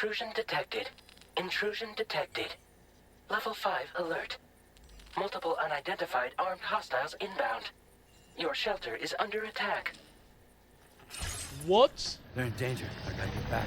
Intrusion detected. Intrusion detected. Level 5 alert. Multiple unidentified armed hostiles inbound. Your shelter is under attack. What? They're in danger. I gotta get back.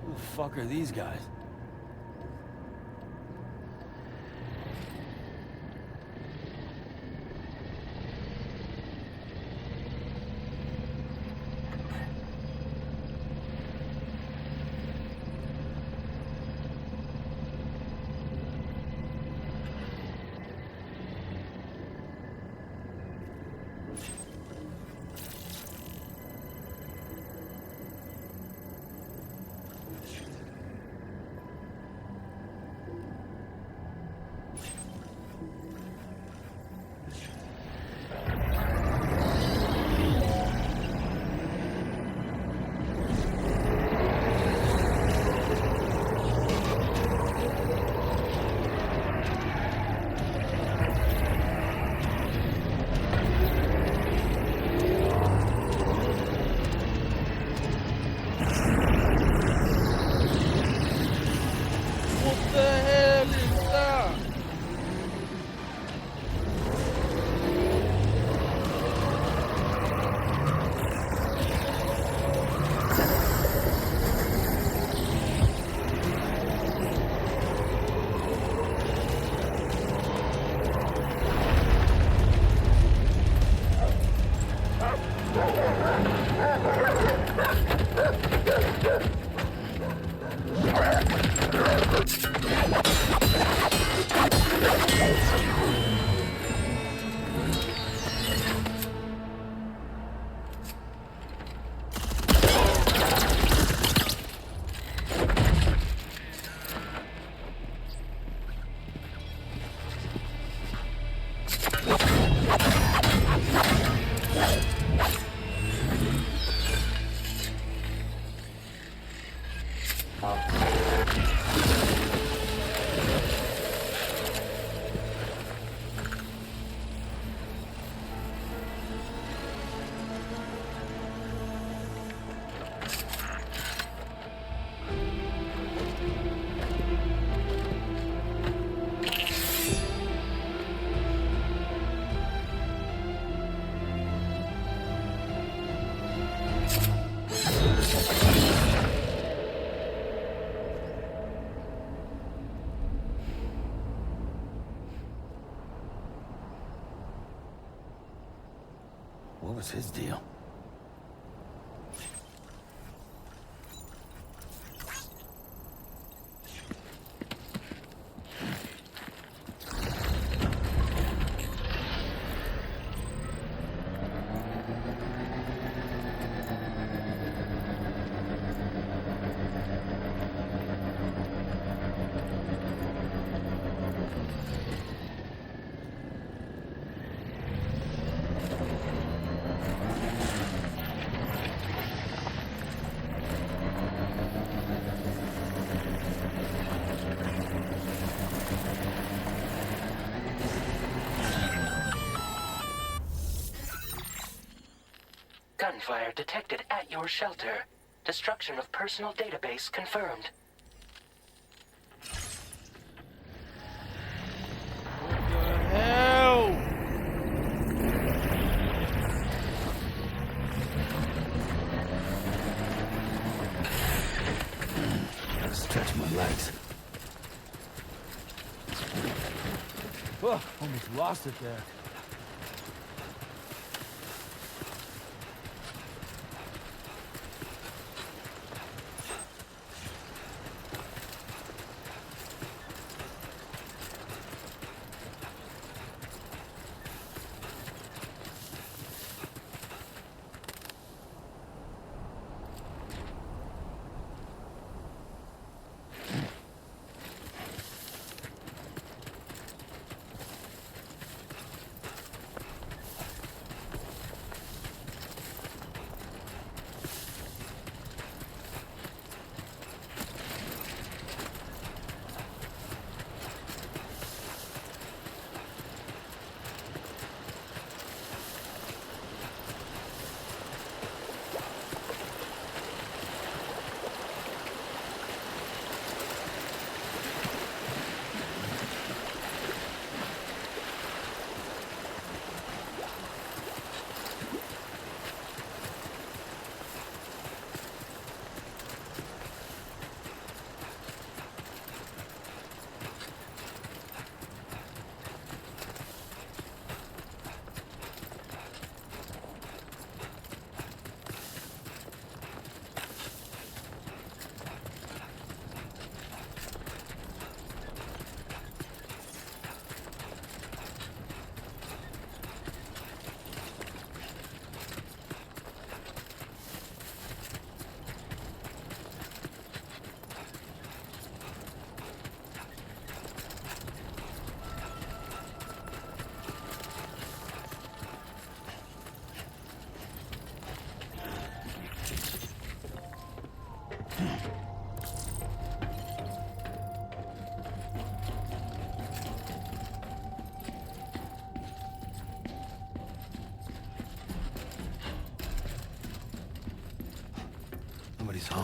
Who the fuck are these guys? What was his deal? Gunfire detected at your shelter. Destruction of personal database confirmed. What the hell? Gotta stretch my legs. Oh, almost lost it there.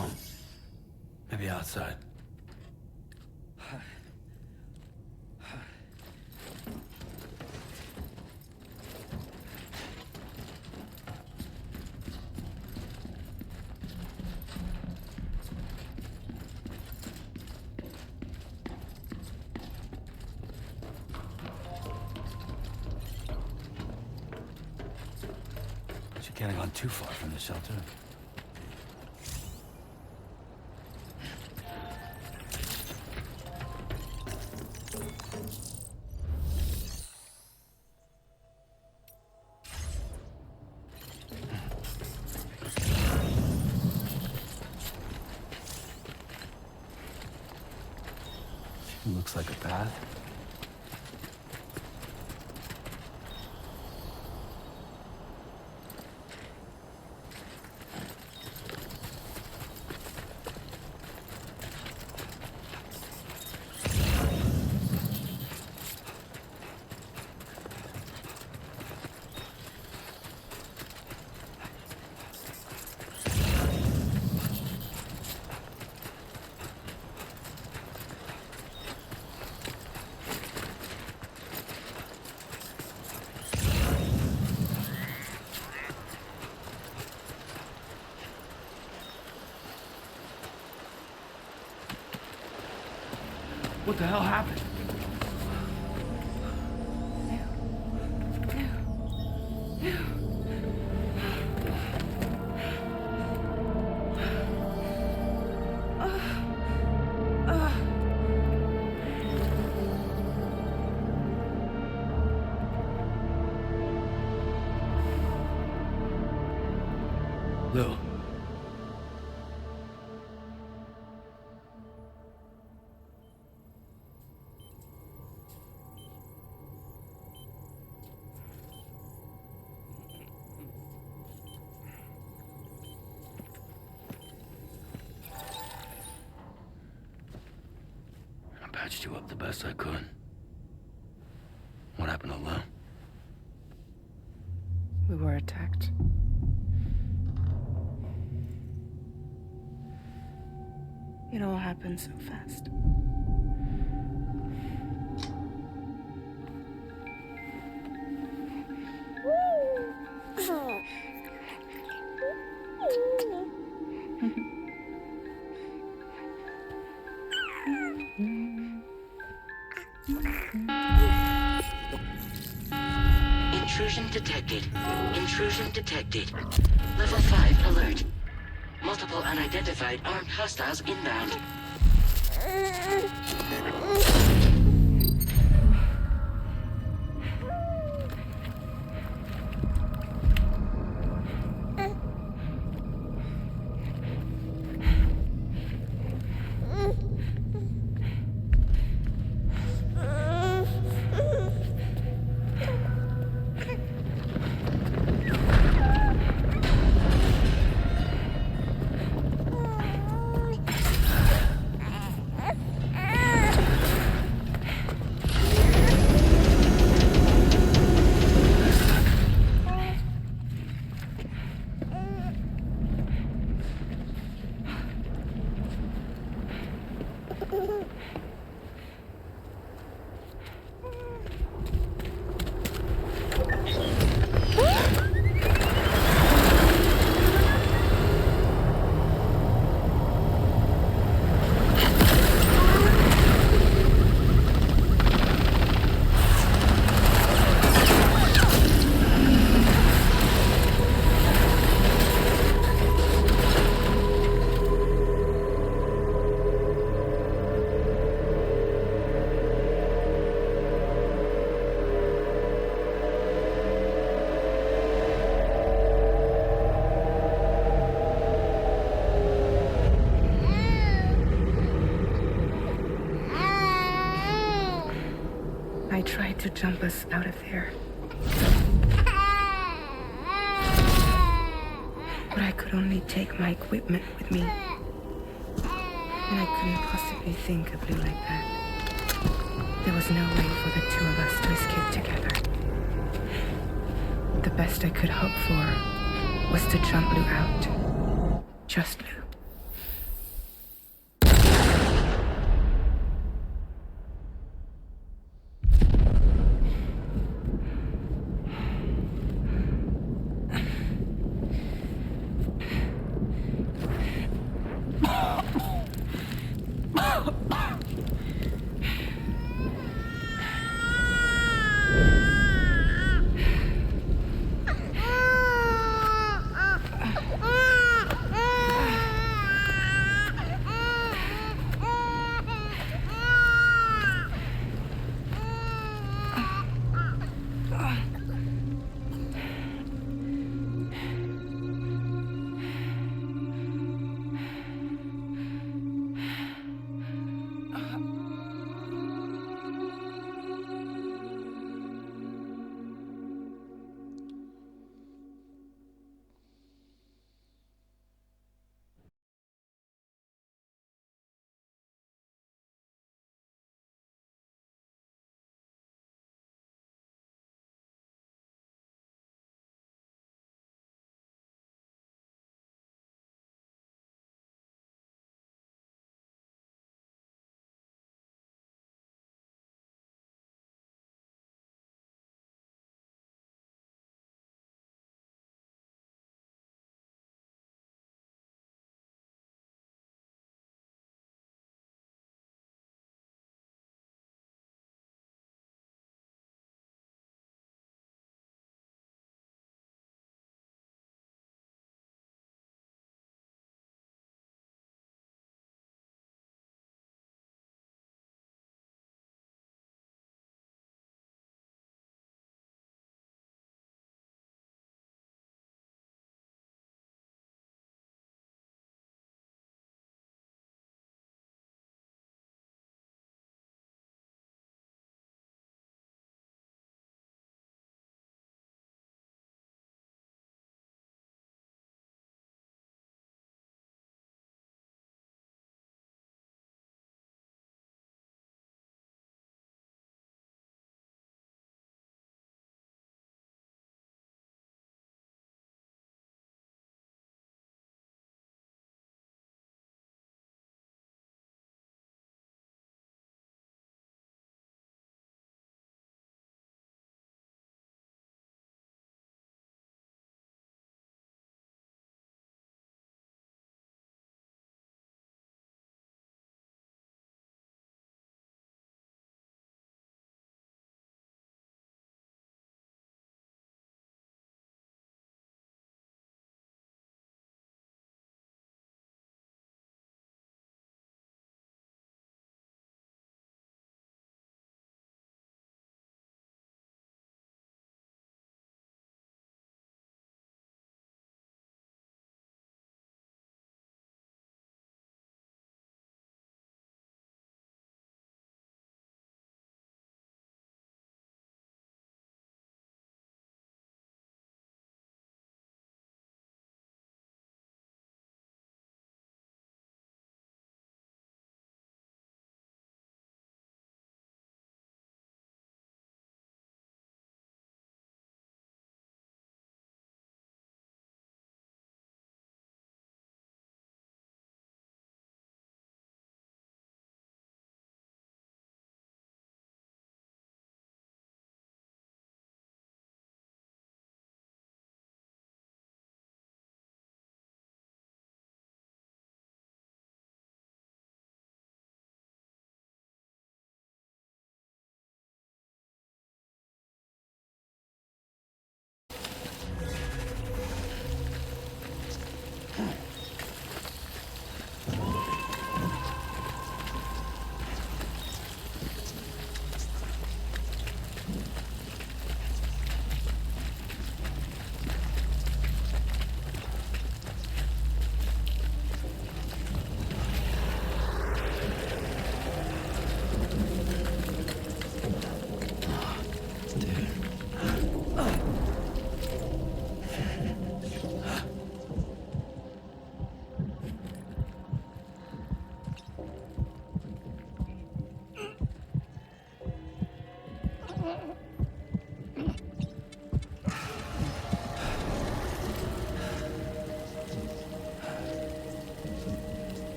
home. Maybe outside. She can't have gone too far from the shelter. Looks like a path. What the hell happened? Lou. I patched you up the best I could. What happened to Lou? We were attacked. It all happened so fast. Intrusion detected. Intrusion detected. Level 5 alert. Multiple unidentified armed hostiles inbound. I tried to jump us out of there. But I could only take my equipment with me. And I couldn't possibly think of Lou like that. There was no way for the two of us to escape together. The best I could hope for was to jump Lou out. Just Lou.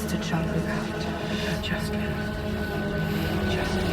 just to jump without adjustment. Adjustment.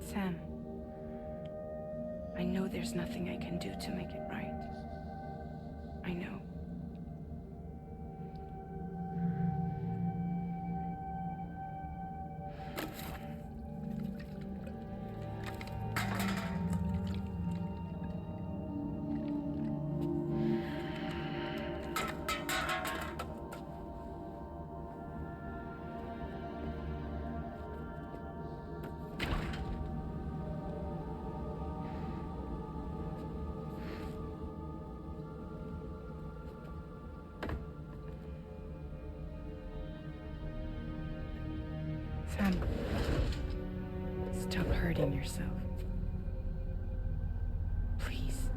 Sam, I know there's nothing I can do to make it right. I know. Sam, stop hurting yourself. Please.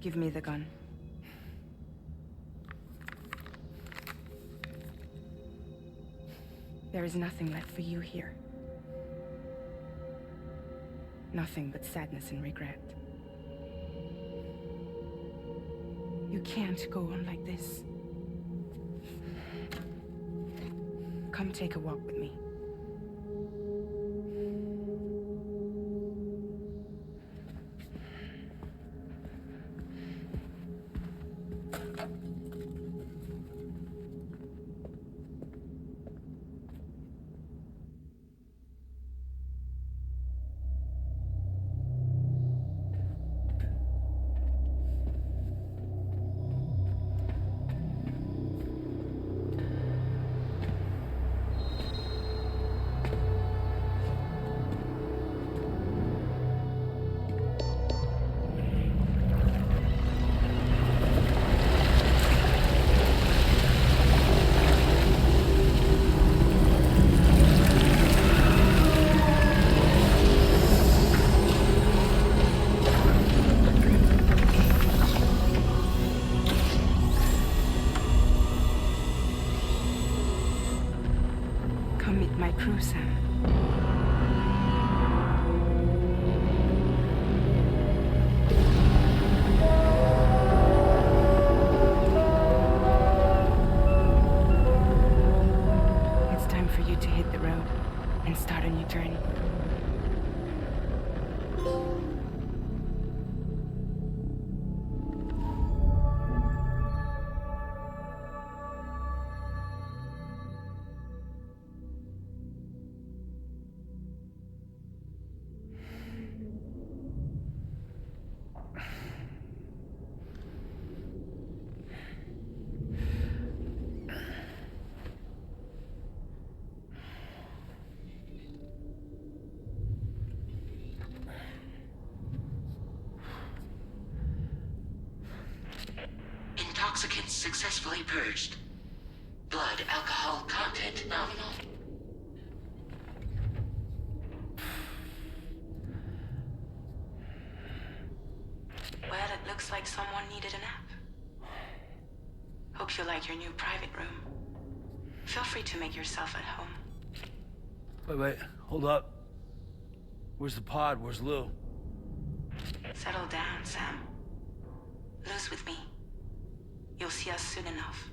Give me the gun. There is nothing left for you here. Nothing but sadness and regret. You can't go on like this. Come take a walk with me. Come meet my crew, Sam. It's time for you to hit the road and start a new journey. Nutrients successfully purged. Blood alcohol content nominal. Well, it looks like someone needed a nap. Hope you like your new private room. Feel free to make yourself at home. Wait, hold up. Where's the pod? Where's Lou? Settle down, Sam. Lou's with me. You'll see us soon enough.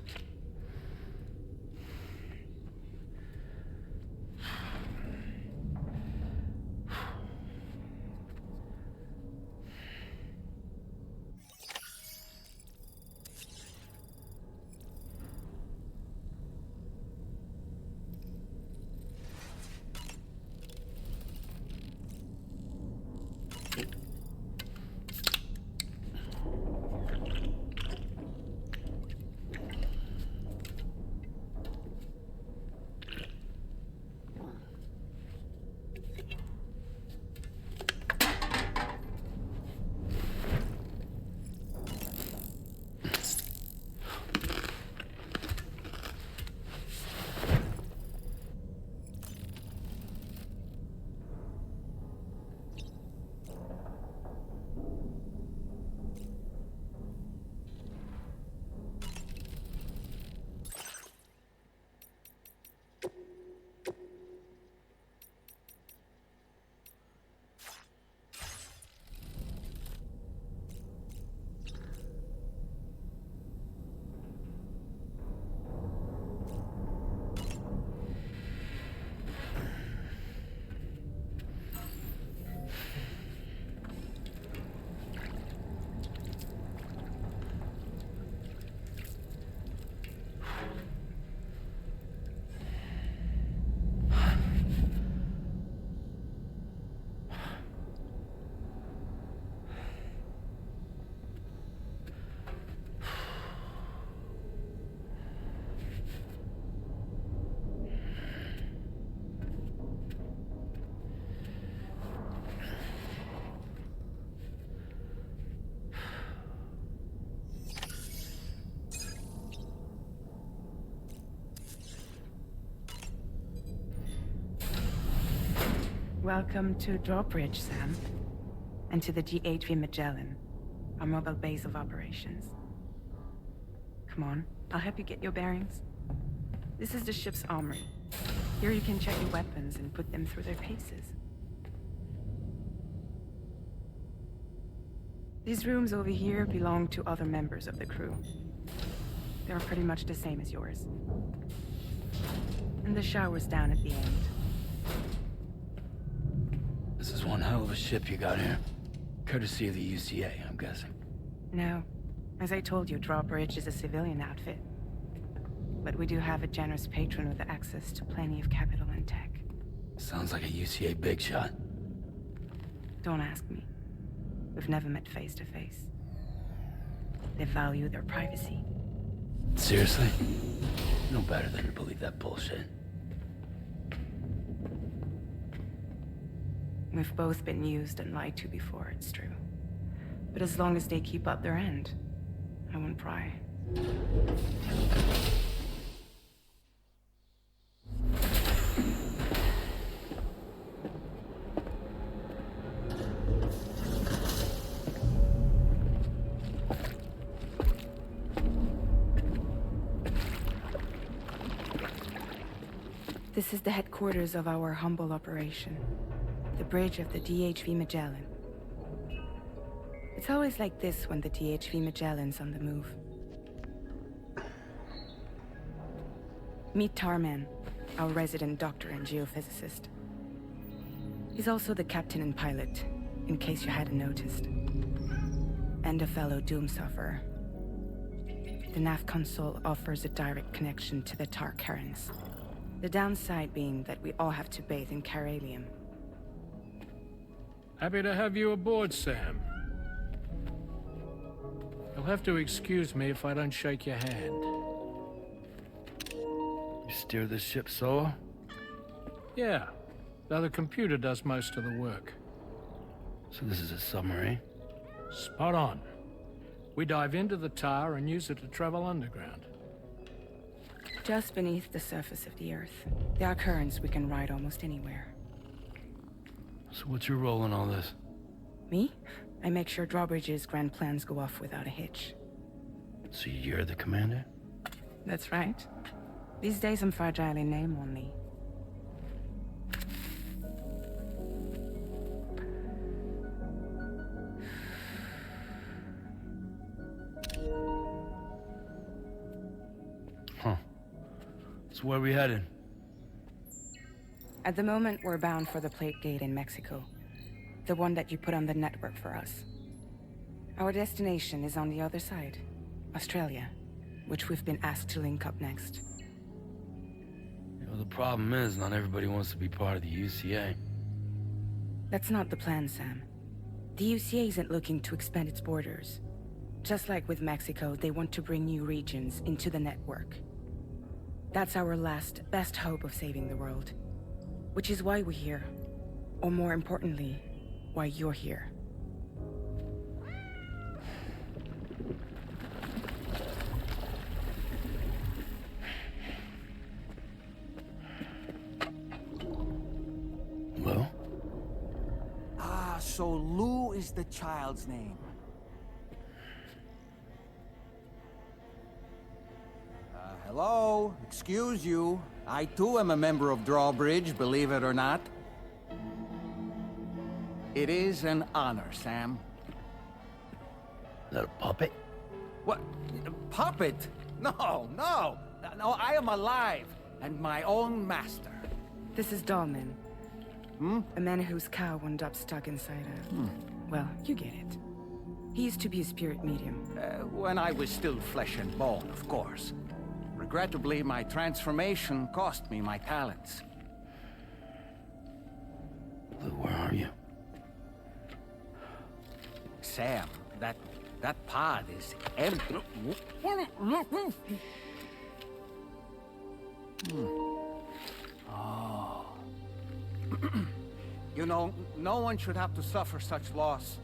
Welcome to Drawbridge, Sam. And to the GHV Magellan, our mobile base of operations. Come on, I'll help you get your bearings. This is the ship's armory. Here you can check your weapons and put them through their paces. These rooms over here belong to other members of the crew. They're pretty much the same as yours. And the shower's down at the end. This is one hell of a ship you got here. Courtesy of the UCA, I'm guessing. No. As I told you, Drawbridge is a civilian outfit. But we do have a generous patron with access to plenty of capital and tech. Sounds like a UCA big shot. Don't ask me. We've never met face to face. They value their privacy. Seriously? No better than to believe that bullshit. We've both been used and lied to before, it's true. But as long as they keep up their end, I won't pry. This is the headquarters of our humble operation. The bridge of the DHV Magellan. It's always like this when the DHV Magellan's on the move. Meet Tarman, our resident doctor and geophysicist. He's also the captain and pilot, in case you hadn't noticed. And a fellow doom sufferer. The nav console offers a direct connection to the Tarkarans. The downside being that we all have to bathe in Caralium. Happy to have you aboard, Sam. You'll have to excuse me if I don't shake your hand. You steer this ship solo? Yeah, though the computer does most of the work. So this is a submarine? Spot on. We dive into the tower and use it to travel underground. Just beneath the surface of the Earth, there are currents we can ride almost anywhere. So what's your role in all this? Me? I make sure Drawbridge's grand plans go off without a hitch. So you're the commander? That's right. These days I'm fragile in name only. Huh. So where are we headed? At the moment, we're bound for the Plate Gate in Mexico. The one that you put on the network for us. Our destination is on the other side, Australia, which we've been asked to link up next. You know, the problem is not everybody wants to be part of the UCA. That's not the plan, Sam. The UCA isn't looking to expand its borders. Just like with Mexico, they want to bring new regions into the network. That's our last, best hope of saving the world. Which is why we're here. Or more importantly, why you're here. Well? Ah, so Lou is the child's name. Hello? Excuse you. I too am a member of Drawbridge, believe it or not. It is an honor, Sam. Is that a puppet? What? Puppet? No, no! No, I am alive, and my own master. This is Dahlman. A man whose cow wound up stuck inside a... Well, you get it. He used to be a spirit medium. When I was still flesh and bone, of course. Regrettably, my transformation cost me my talents. Lou, where are you? Sam, that pod is empty. Oh. You know, no one should have to suffer such loss.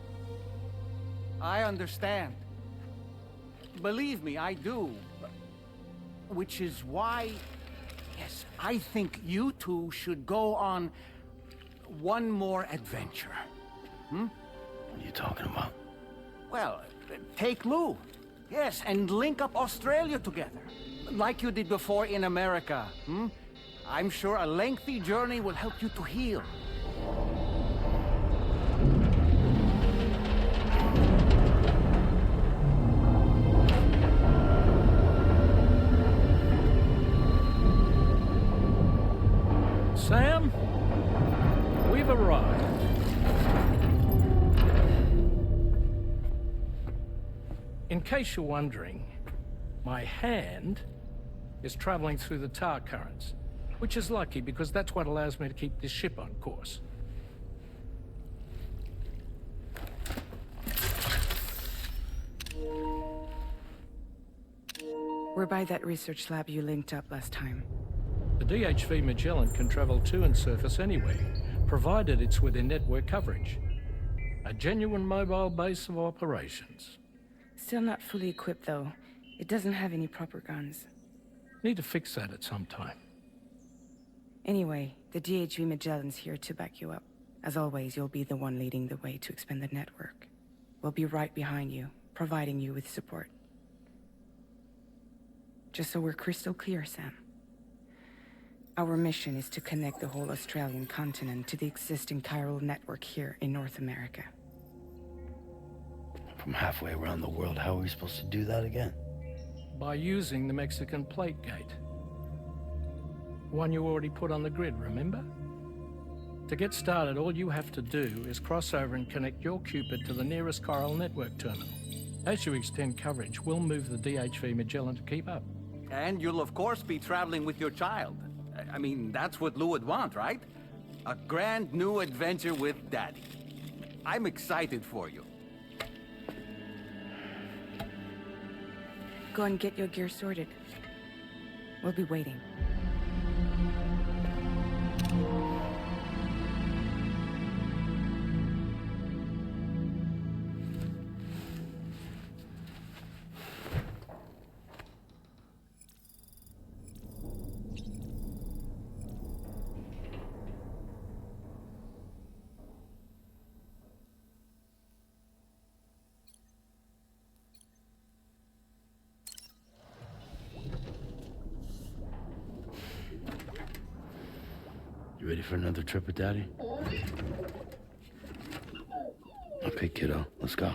I understand. Believe me, I do. Which is why, yes, I think you two should go on one more adventure. What are you talking about? Well, take Lou. Yes, and link up Australia together. Like you did before in America. I'm sure a lengthy journey will help you to heal. Sam, we've arrived. In case you're wondering, my hand is traveling through the tar currents, which is lucky because that's what allows me to keep this ship on course. We're by that research lab you linked up last time. The DHV Magellan can travel to and surface anywhere, provided it's within network coverage. A genuine mobile base of operations. Still not fully equipped, though. It doesn't have any proper guns. Need to fix that at some time. Anyway, the DHV Magellan's here to back you up. As always, you'll be the one leading the way to expand the network. We'll be right behind you, providing you with support. Just so we're crystal clear, Sam. Our mission is to connect the whole Australian continent to the existing chiral network here in North America. From halfway around the world, how are we supposed to do that again? By using the Mexican Plate Gate. One you already put on the grid, remember? To get started, all you have to do is cross over and connect your Cupid to the nearest chiral network terminal. As you extend coverage, we'll move the DHV Magellan to keep up. And you'll of course be traveling with your child. I mean, that's what Lou would want, right? A grand new adventure with Daddy. I'm excited for you. Go and get your gear sorted. We'll be waiting. You ready for another trip with Daddy? Okay, kiddo, let's go.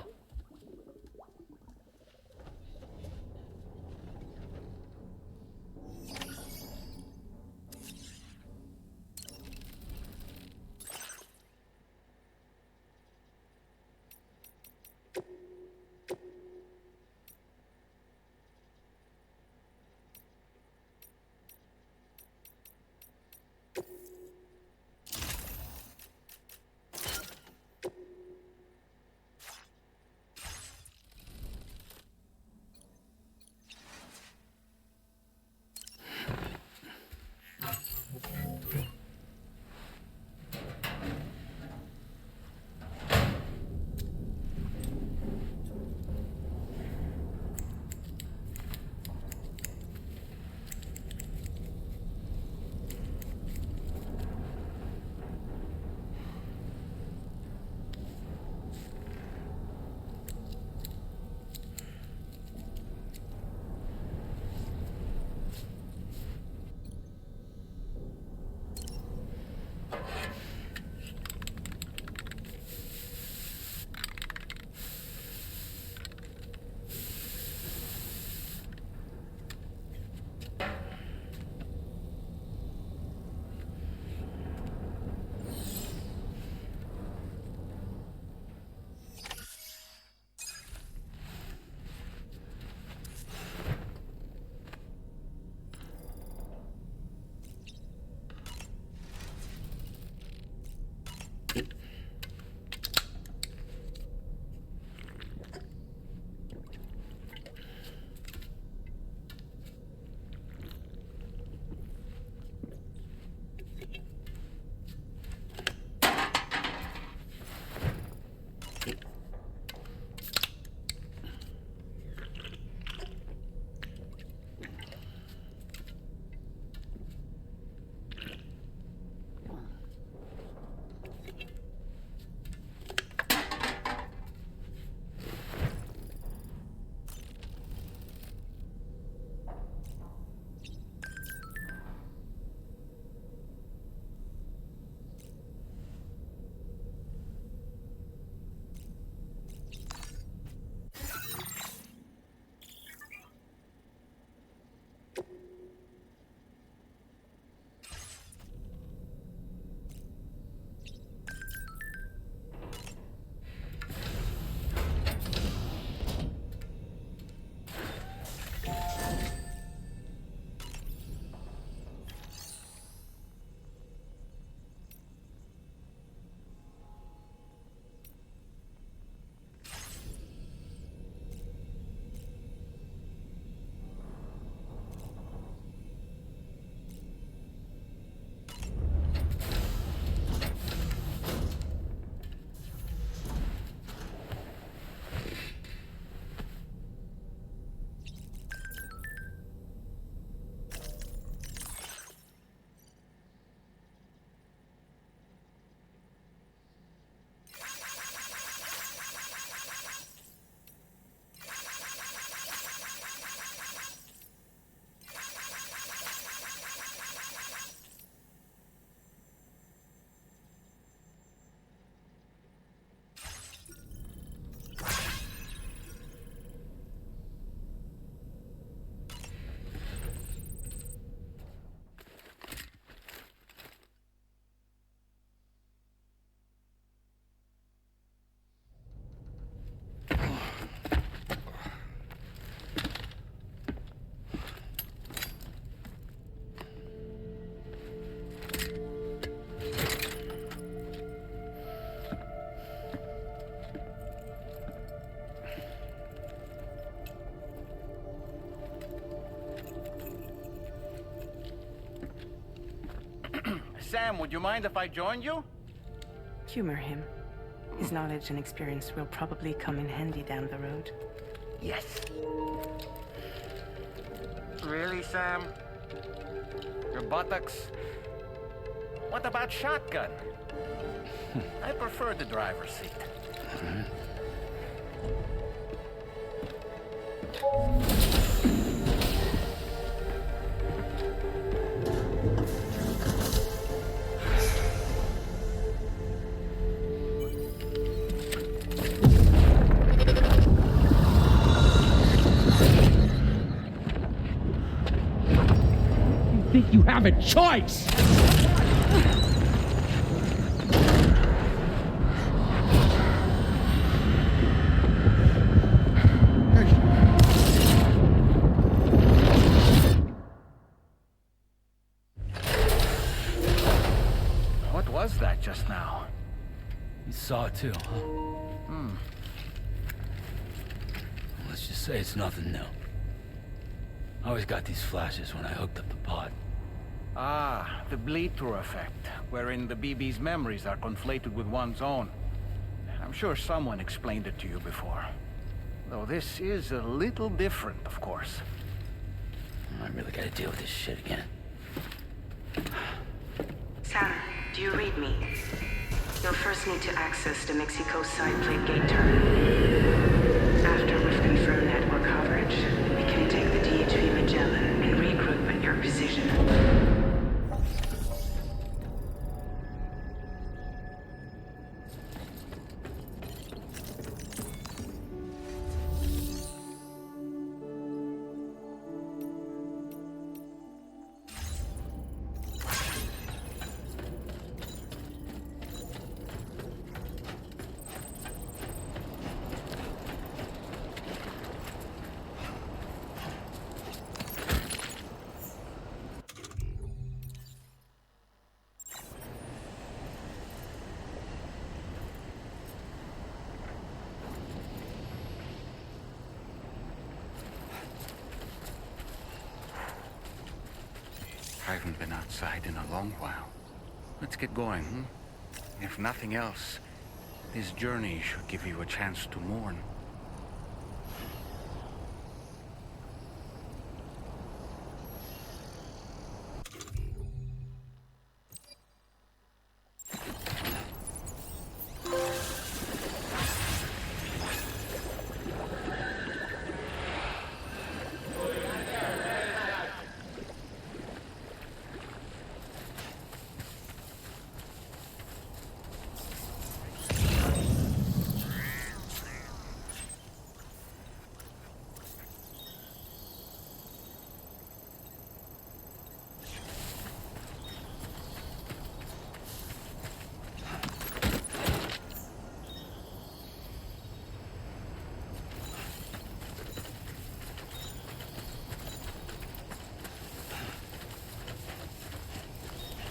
Sam, would you mind if I joined you? Humor him. His knowledge and experience will probably come in handy down the road. Yes. Really, Sam? Your buttocks? What about shotgun? I prefer the driver's seat. you have a choice! What was that just now? You saw it too, huh? Let's just say it's nothing new. I always got these flashes when I hooked up the pod. Ah, the bleed-through effect, wherein the BB's memories are conflated with one's own. I'm sure someone explained it to you before. Though this is a little different, of course. I really gotta deal with this shit again. Sam, do you read me? You'll first need to access the Mexico side plate gate terminal. After we've confirmed network coverage, we can take the DHV Magellan and regroup at your position. I haven't been outside in a long while. Let's get going, If nothing else, this journey should give you a chance to mourn.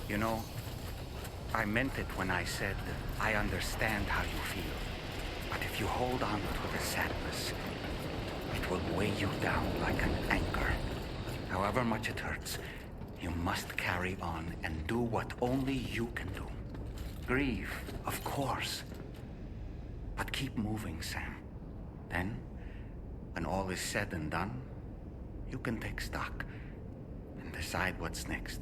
You know, I meant it when I said I understand how you feel. But if you hold on to the sadness, it will weigh you down like an anchor. However much it hurts, you must carry on and do what only you can do. Grieve, of course. But keep moving, Sam. Then, when all is said and done, you can take stock and decide what's next.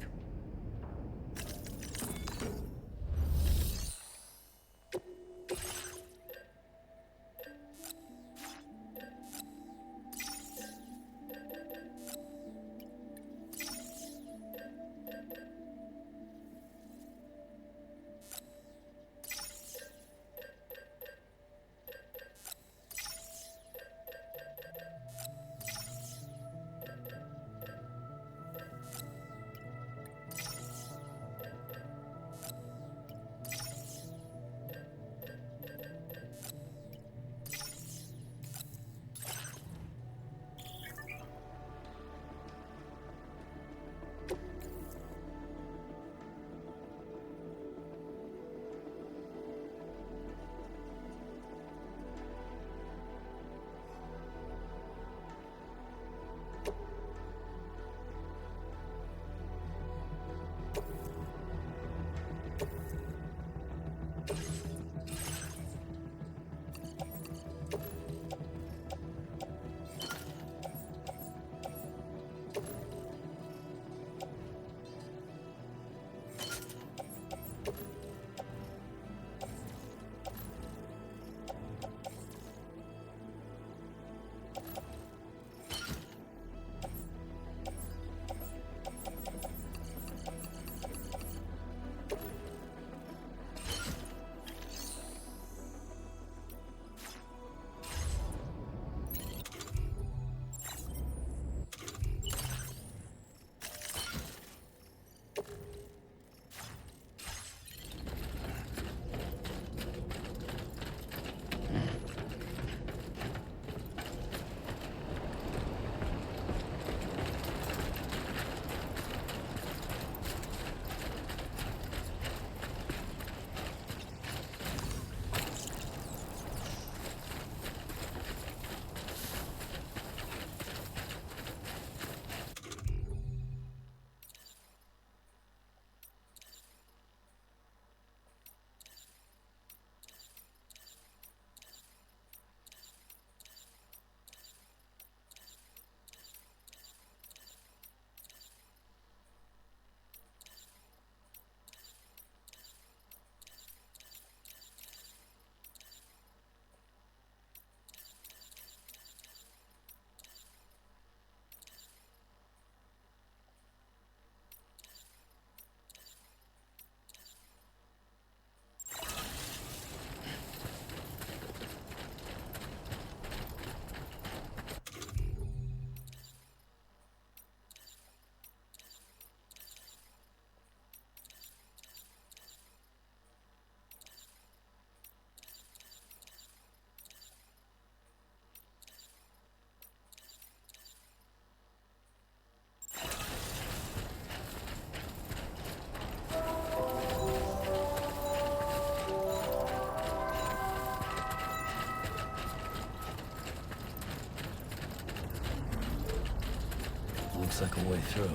like a way through.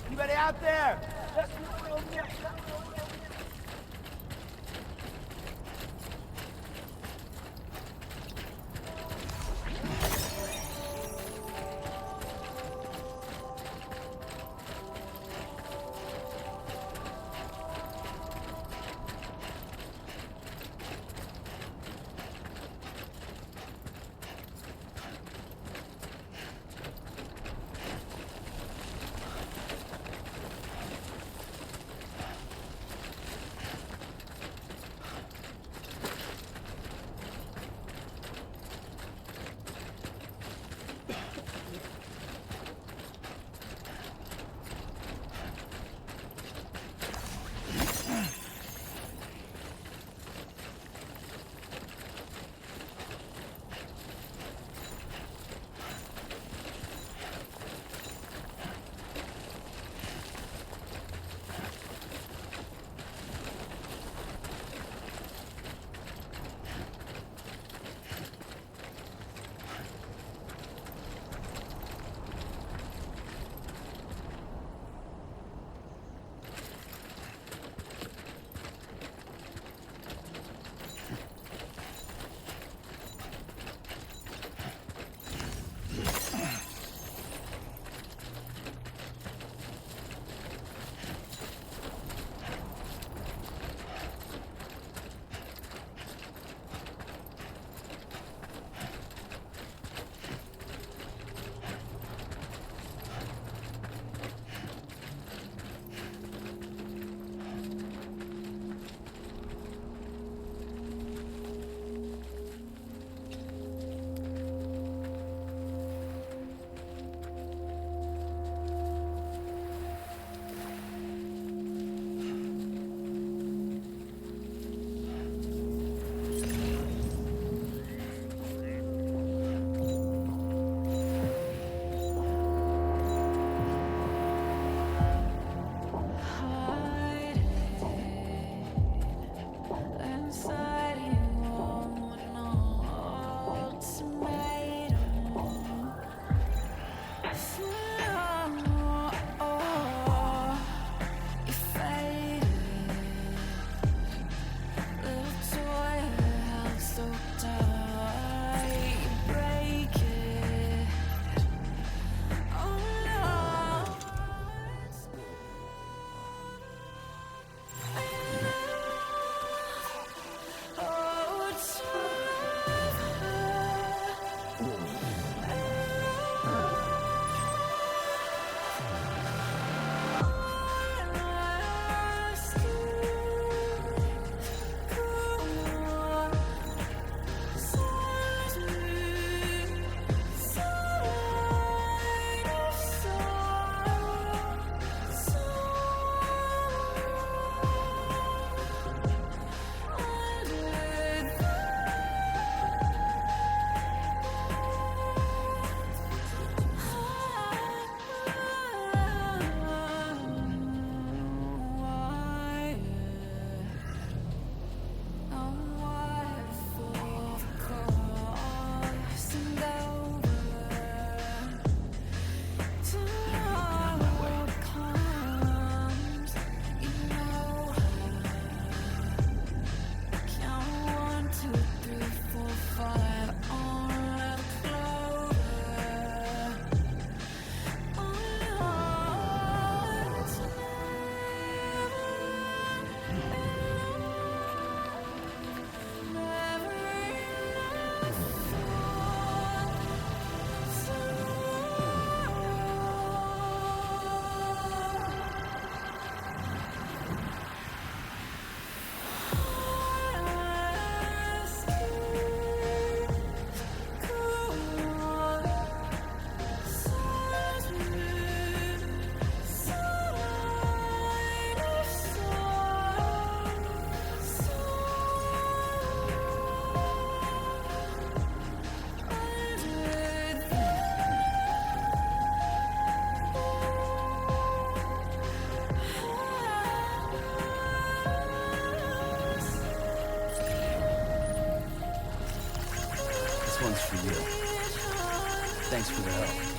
Anybody out there? for you. Thanks for the help.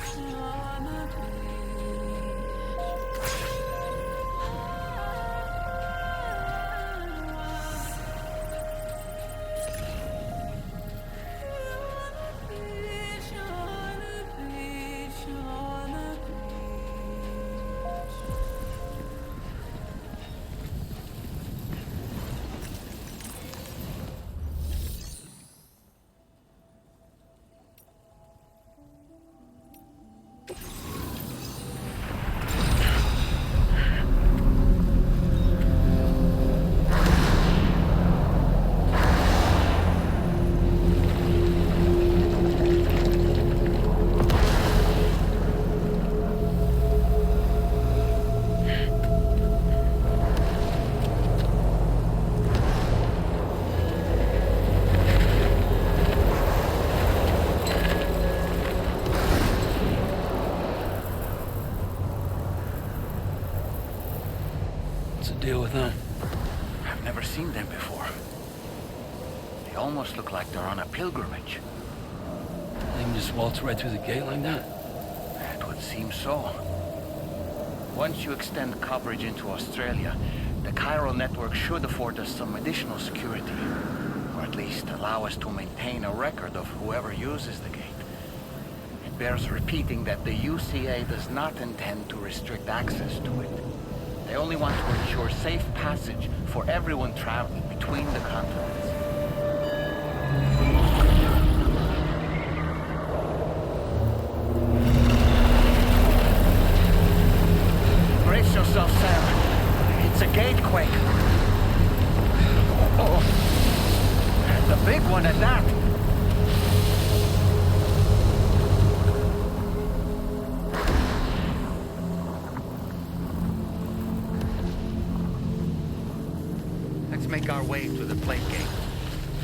Deal with them. I've never seen them before. They almost look like they're on a pilgrimage. They can just waltz right through the gate like that? It would seem so. Once you extend coverage into Australia, the chiral network should afford us some additional security. Or at least allow us to maintain a record of whoever uses the gate. It bears repeating that the UCA does not intend to restrict access to it. They only want to ensure safe passage for everyone traveling between the continents. Brace yourself, Sam. It's a gatequake. Oh, and a big one at that. Let's make our way to the plate gate.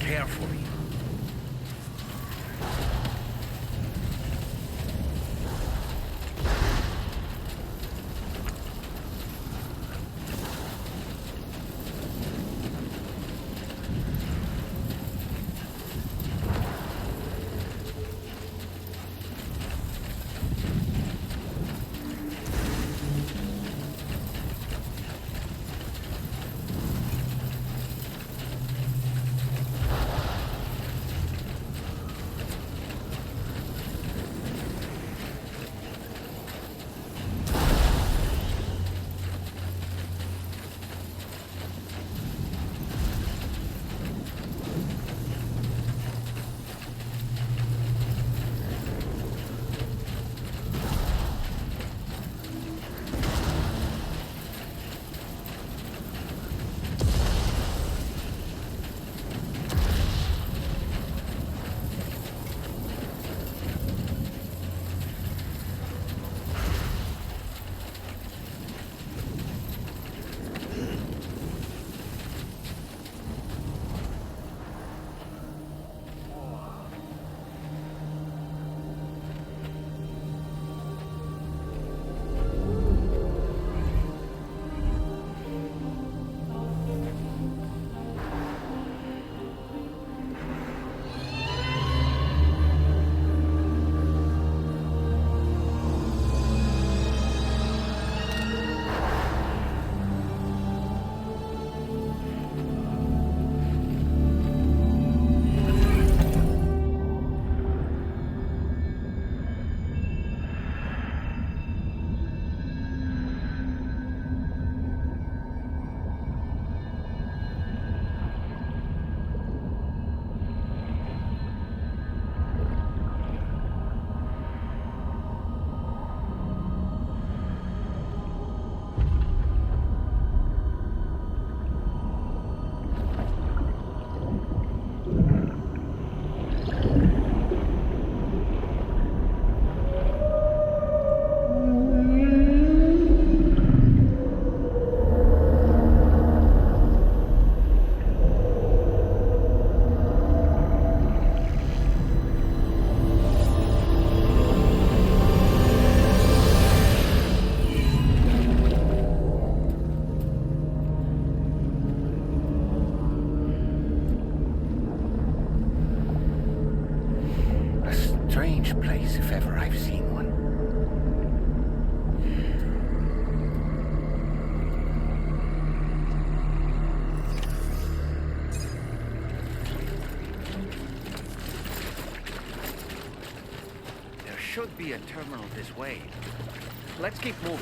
Carefully. strange place if ever I've seen one. There should be a terminal this way. Let's keep moving.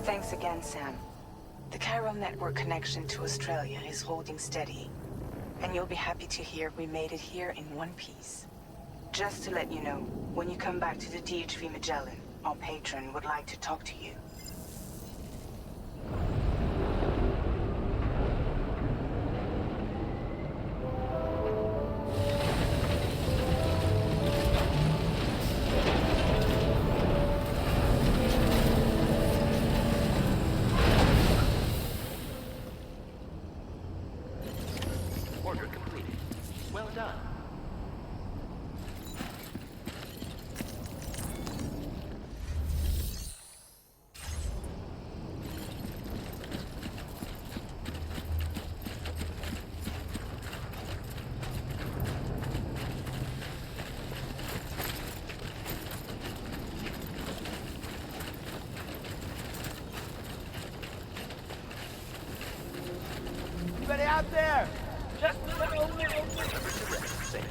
Thanks again, Sam. The chiral network connection to Australia is holding steady. And you'll be happy to hear we made it here in one piece. Just to let you know, when you come back to the DHV Magellan, our patron would like to talk to you. Order completed. Well done. Anybody out there? Just safe.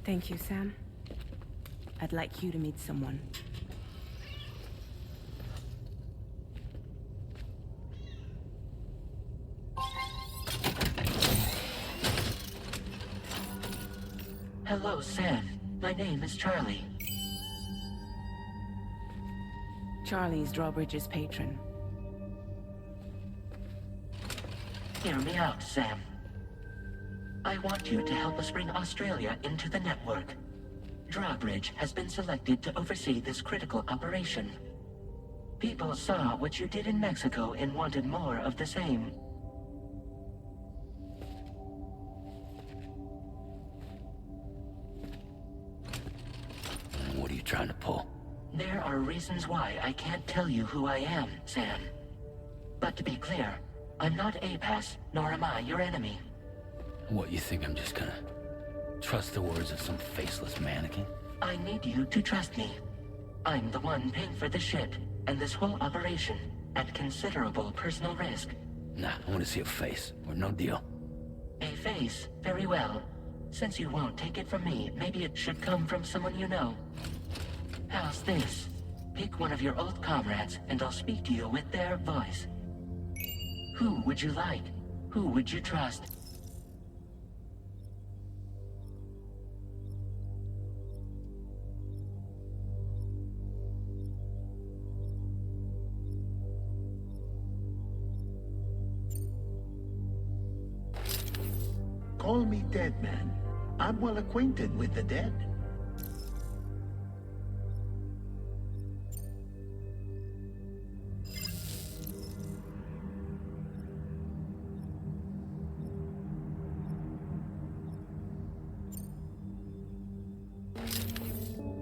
Thank you, Sam. I'd like you to meet someone. Hello, Sam. My name is Charlie. Charlie's Drawbridge's patron. Hear me out, Sam. I want you to help us bring Australia into the network. Drawbridge has been selected to oversee this critical operation. People saw what you did in Mexico and wanted more of the same. What are you trying to pull? There are reasons why I can't tell you who I am, Sam. But to be clear, I'm not APAS, nor am I your enemy. What, you think I'm just gonna trust the words of some faceless mannequin? I need you to trust me. I'm the one paying for the ship and this whole operation at considerable personal risk. Nah, I want to see a face, or no deal. A face? Very well. Since you won't take it from me, maybe it should come from someone you know. How's this? Pick one of your old comrades, and I'll speak to you with their voice. Who would you like? Who would you trust? Call me dead, man. I'm well acquainted with the dead.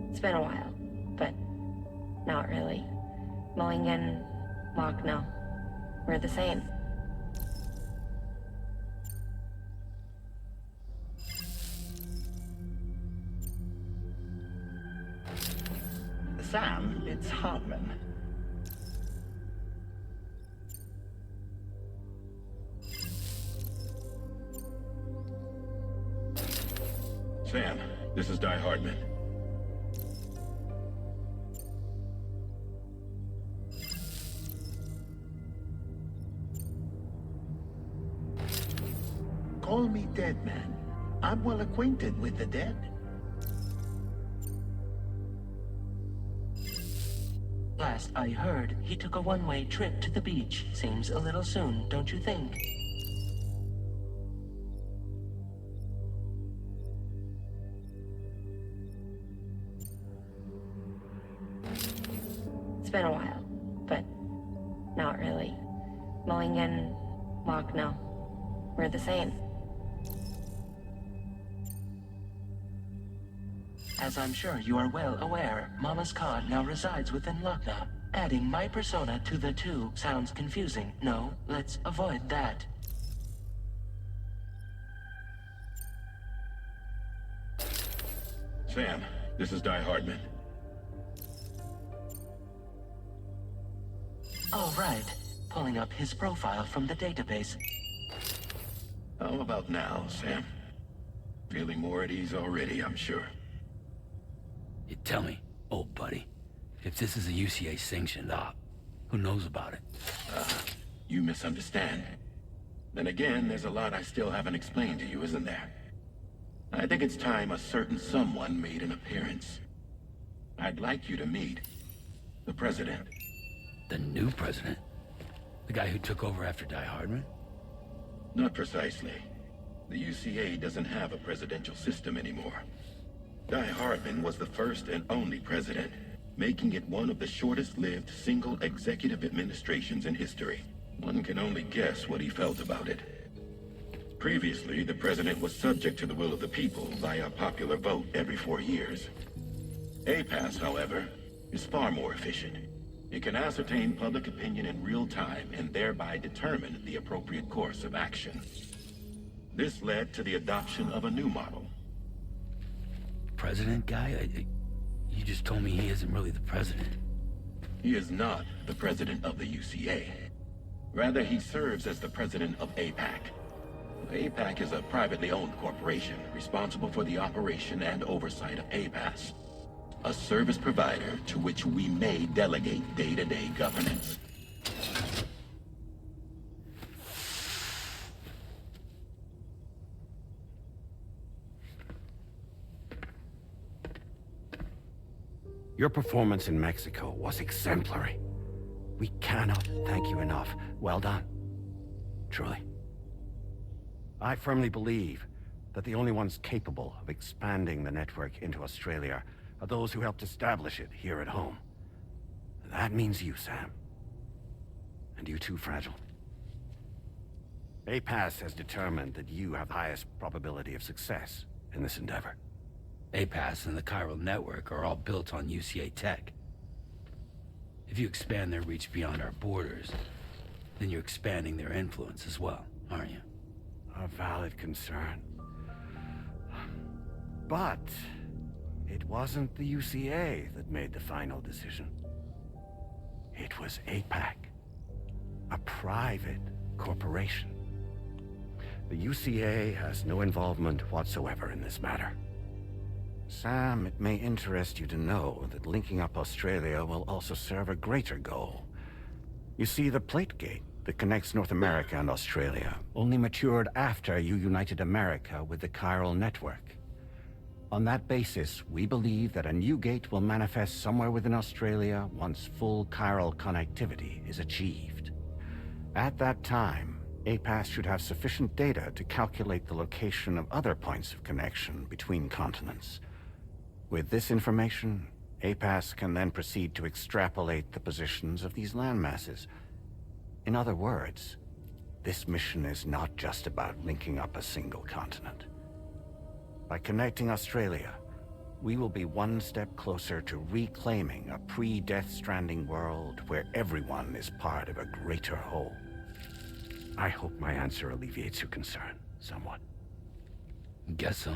It's been a while, but not really. Mulligan, Locke, no. We're the same. Sam, it's Hartman. Sam, this is Di Hardman. Call me dead, man. I'm well acquainted with the dead. Last I heard, he took a one-way trip to the beach. Seems a little soon, don't you think? It's been a while, but not really. Mulligan, Locke, no. We're the same. As I'm sure you are well aware, Mama's Khan now resides within Lucknow. Adding my persona to the two sounds confusing. No, let's avoid that. Sam, this is Di Hardman. All right. Pulling up his profile from the database. How about now, Sam? Feeling more at ease already, I'm sure. You tell me, old buddy, if this is a UCA sanctioned op, who knows about it? You misunderstand. Then again, there's a lot I still haven't explained to you, isn't there? I think it's time a certain someone made an appearance. I'd like you to meet the president. The new president? The guy who took over after Di Hardman? Not precisely. The UCA doesn't have a presidential system anymore. Di Hardman was the first and only president, making it one of the shortest-lived single executive administrations in history. One can only guess what he felt about it. Previously, the president was subject to the will of the people via a popular vote every 4 years. APAS, however, is far more efficient. It can ascertain public opinion in real time and thereby determine the appropriate course of action. This led to the adoption of a new model. President guy? You just told me he isn't really the president. He is not the president of the UCA. Rather, he serves as the president of APAC, APAC is a privately owned corporation responsible for the operation and oversight of APAS, a service provider to which we may delegate day-to-day governance. Your performance in Mexico was exemplary. We cannot thank you enough. Well done. Truly. I firmly believe that the only ones capable of expanding the network into Australia are those who helped establish it here at home. That means you, Sam. And you too, Fragile. APAS has determined that you have the highest probability of success in this endeavor. APAS and the chiral network are all built on UCA tech. If you expand their reach beyond our borders, then you're expanding their influence as well, aren't you? A valid concern. But it wasn't the UCA that made the final decision. It was APAC, a private corporation. The UCA has no involvement whatsoever in this matter. Sam, it may interest you to know that linking up Australia will also serve a greater goal. You see, the plate gate that connects North America and Australia only matured after you united America with the chiral network. On that basis, we believe that a new gate will manifest somewhere within Australia once full chiral connectivity is achieved. At that time, APAS should have sufficient data to calculate the location of other points of connection between continents. With this information, APAS can then proceed to extrapolate the positions of these landmasses. In other words, this mission is not just about linking up a single continent. By connecting Australia, we will be one step closer to reclaiming a pre-Death Stranding world where everyone is part of a greater whole. I hope my answer alleviates your concern somewhat. Guess so.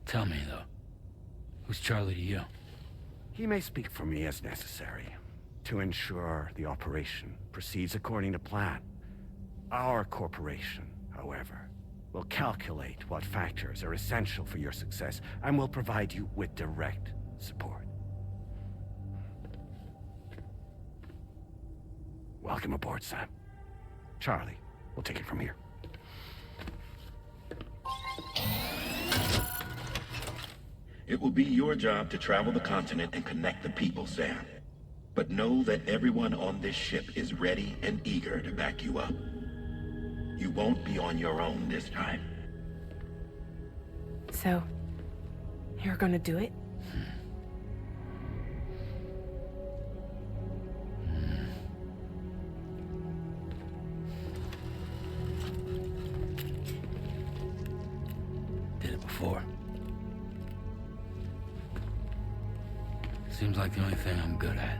Tell me, though. Who's Charlie to you? He may speak for me as necessary to ensure the operation proceeds according to plan. Our corporation, however, will calculate what factors are essential for your success and will provide you with direct support. Welcome aboard, Sam. Charlie, we'll take it from here. It will be your job to travel the continent and connect the people, Sam. But know that everyone on this ship is ready and eager to back you up. You won't be on your own this time. So, you're gonna do it? Did it before. Seems like the only thing I'm good at.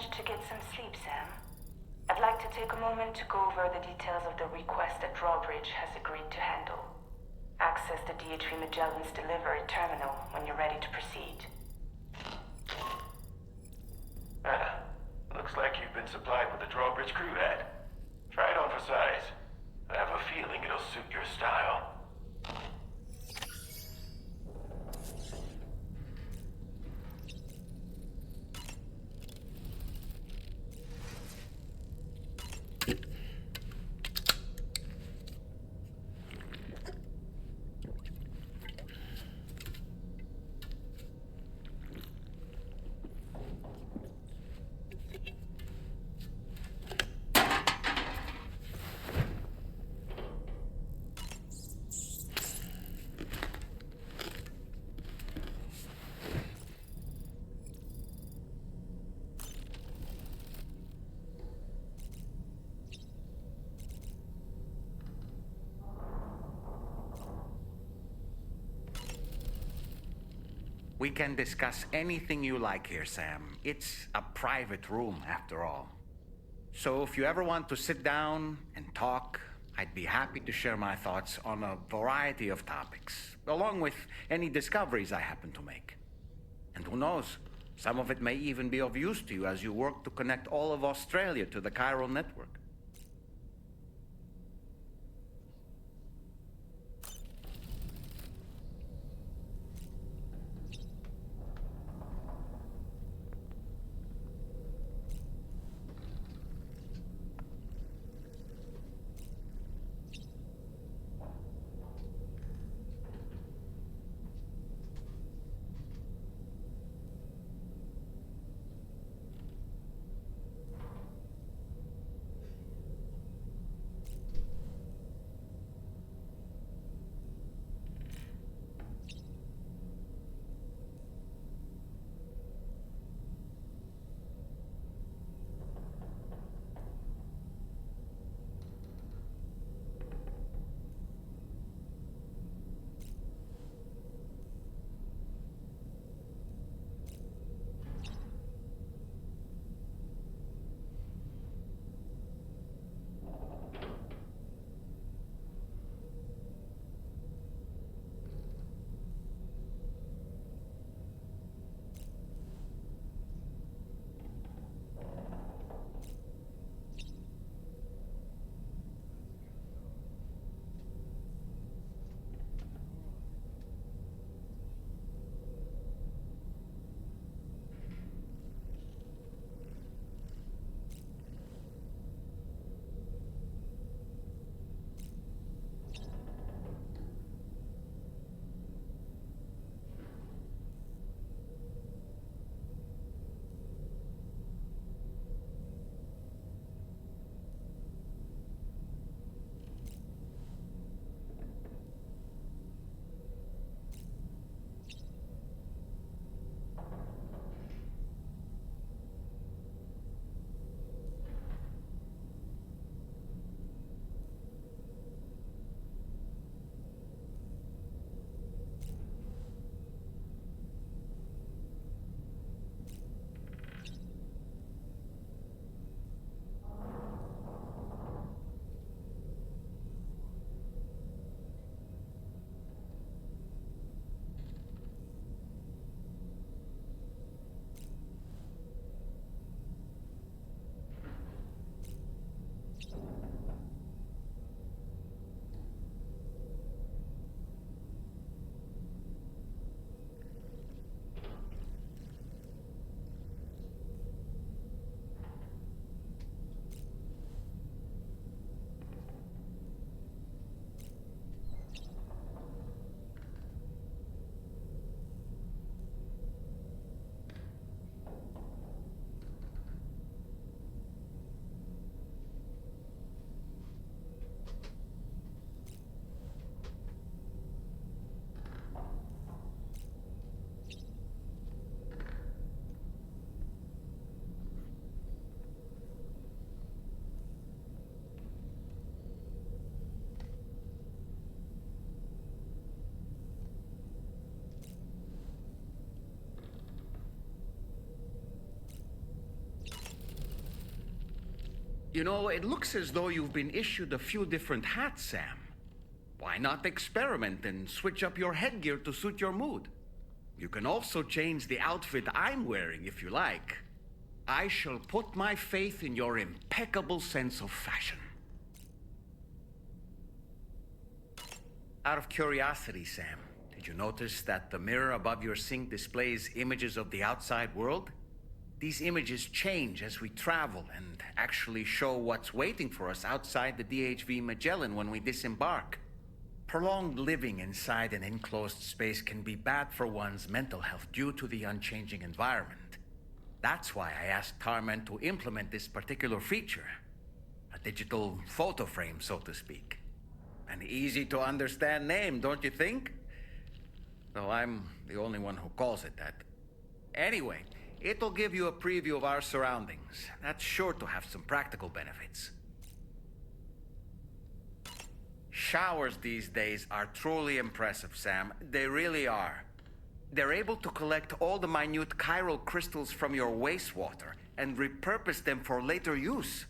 To get some sleep, Sam. I'd like to take a moment to go over the details of the request that Drawbridge has agreed to handle. Access the DH3 Magellan's delivery terminal when you're ready to proceed. Looks like you've been supplied with the Drawbridge crew head. Try it on for size. I have a feeling it'll suit your style. We can discuss anything you like here, Sam. It's a private room, after all. So if you ever want to sit down and talk, I'd be happy to share my thoughts on a variety of topics, along with any discoveries I happen to make. And who knows, some of it may even be of use to you as you work to connect all of Australia to the chiral network. You know, it looks as though you've been issued a few different hats, Sam. Why not experiment and switch up your headgear to suit your mood? You can also change the outfit I'm wearing if you like. I shall put my faith in your impeccable sense of fashion. Out of curiosity, Sam, did you notice that the mirror above your sink displays images of the outside world? These images change as we travel and actually show what's waiting for us outside the DHV Magellan when we disembark. Prolonged living inside an enclosed space can be bad for one's mental health due to the unchanging environment. That's why I asked Tarman to implement this particular feature. A digital photo frame, so to speak. An easy to understand name, don't you think? Though I'm the only one who calls it that. Anyway, it'll give you a preview of our surroundings. That's sure to have some practical benefits. Showers these days are truly impressive, Sam. They really are. They're able to collect all the minute chiral crystals from your wastewater and repurpose them for later use.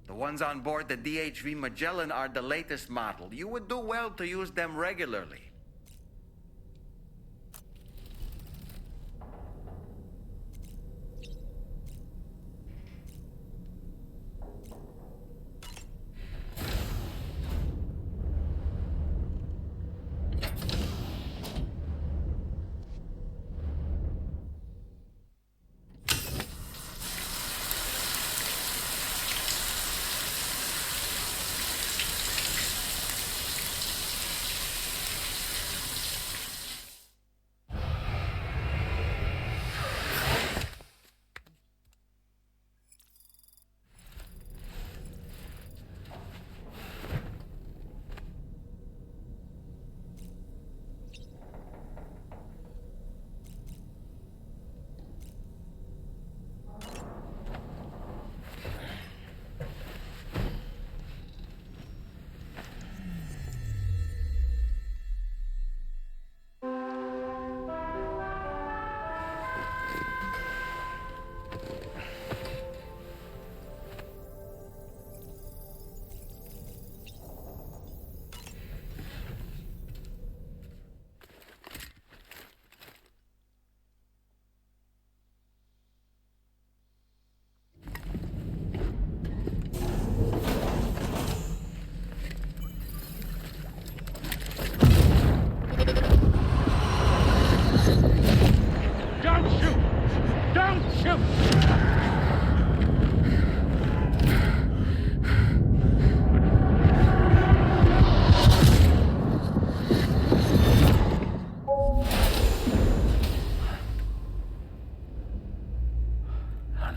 The ones on board the DHV Magellan are the latest model. You would do well to use them regularly.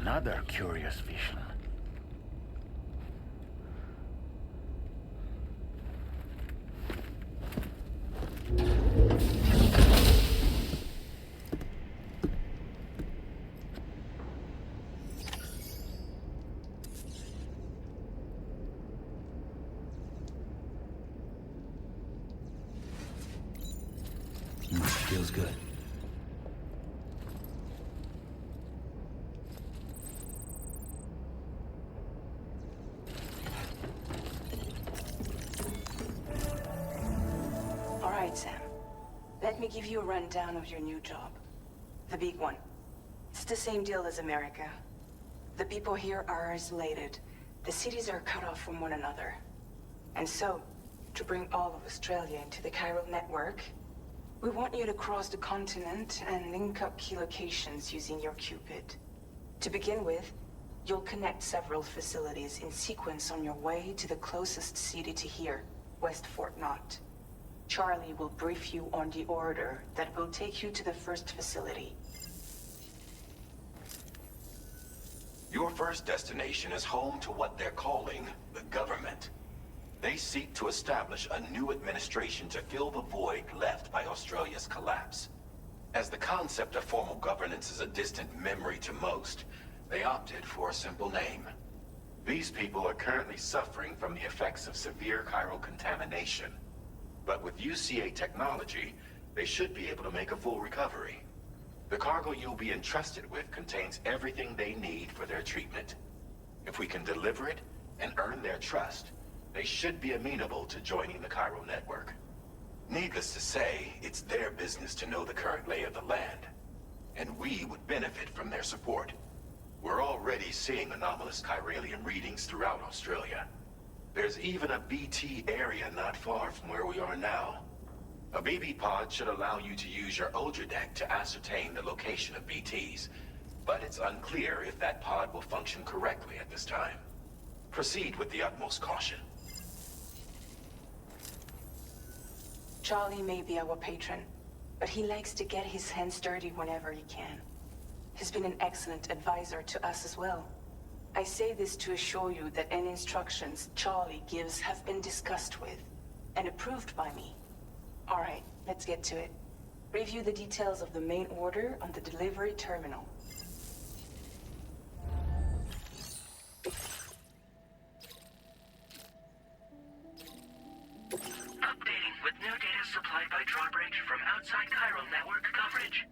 Another curious vision. Feels good. All right, Sam. Let me give you a rundown of your new job. The big one. It's the same deal as America. The people here are isolated. The cities are cut off from one another. And so, to bring all of Australia into the chiral network, we want you to cross the continent and link up key locations using your Cupid. To begin with, you'll connect several facilities in sequence on your way to the closest city to here, West Fort Knott. Charlie will brief you on the order that will take you to the first facility. Your first destination is home to what they're calling the government. They seek to establish a new administration to fill the void left by Australia's collapse. As the concept of formal governance is a distant memory to most, they opted for a simple name. These people are currently suffering from the effects of severe chiral contamination. But with UCA technology, they should be able to make a full recovery. The cargo you'll be entrusted with contains everything they need for their treatment. If we can deliver it and earn their trust, they should be amenable to joining the chiral network. Needless to say, it's their business to know the current lay of the land, and we would benefit from their support. We're already seeing anomalous chiralian readings throughout Australia. There's even a BT area not far from where we are now. A BB pod should allow you to use your Ultra deck to ascertain the location of BTs, but it's unclear if that pod will function correctly at this time. Proceed with the utmost caution. Charlie may be our patron, but he likes to get his hands dirty whenever he can. He's been an excellent advisor to us as well. I say this to assure you that any instructions Charlie gives have been discussed with and approved by me. All right, let's get to it. Review the details of the main order on the delivery terminal. Updating with new data supplied by drawbridge from outside chiral network coverage.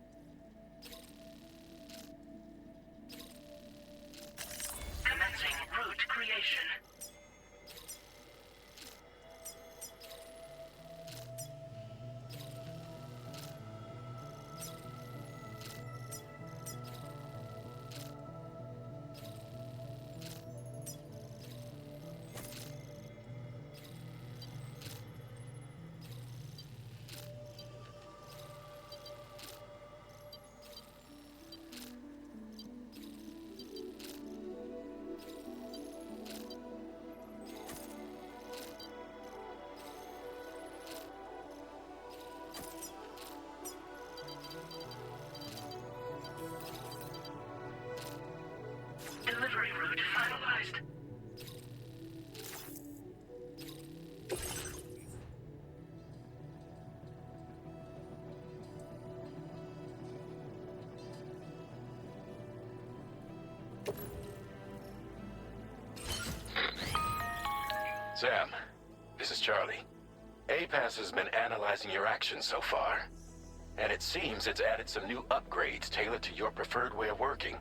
Sam, this is Charlie. APAS has been analyzing your actions so far, and it seems it's added some new upgrades tailored to your preferred way of working.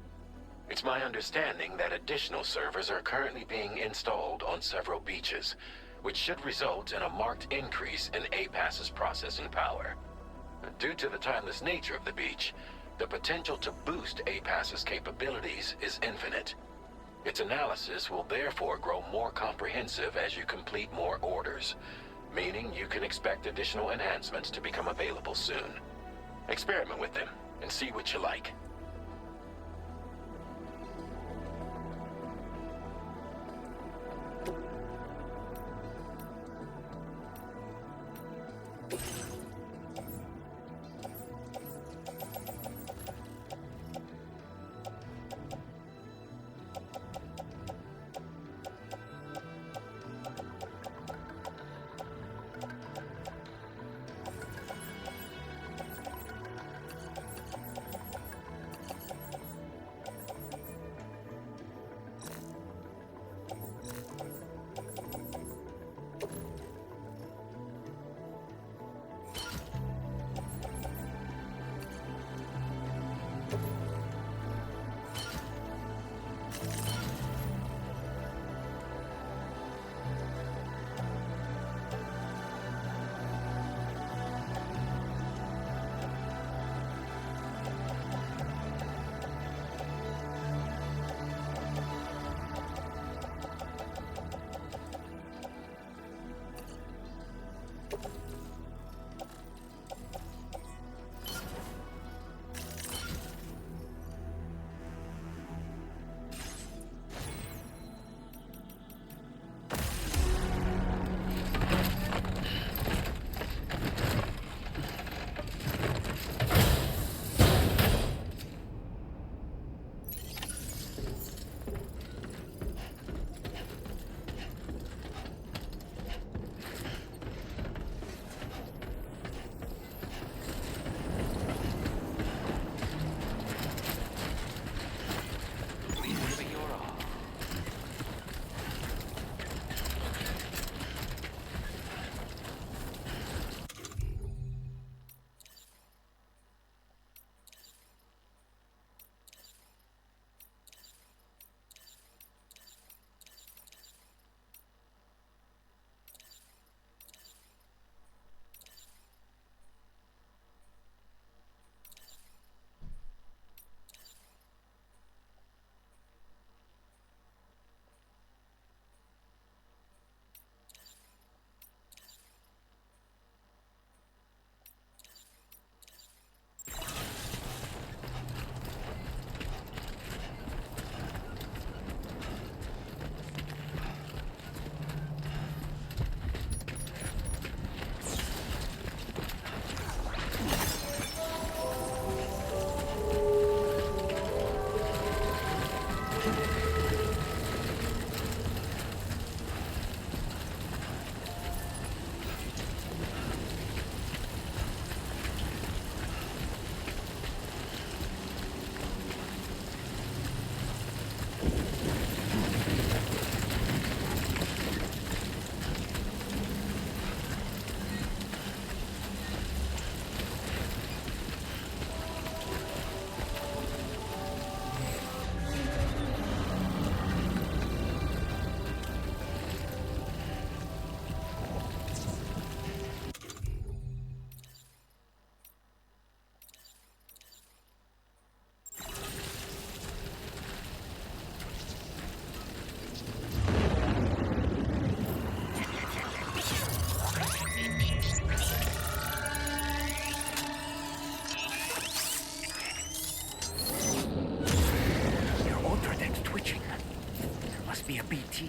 It's my understanding that additional servers are currently being installed on several beaches, which should result in a marked increase in APAS's processing power. Due to the timeless nature of the beach, the potential to boost APAS's capabilities is infinite. Its analysis will therefore grow more comprehensive as you complete more orders, meaning you can expect additional enhancements to become available soon. Experiment with them and see what you like.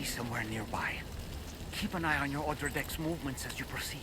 Somewhere nearby. Keep an eye on your other deck's movements as you proceed.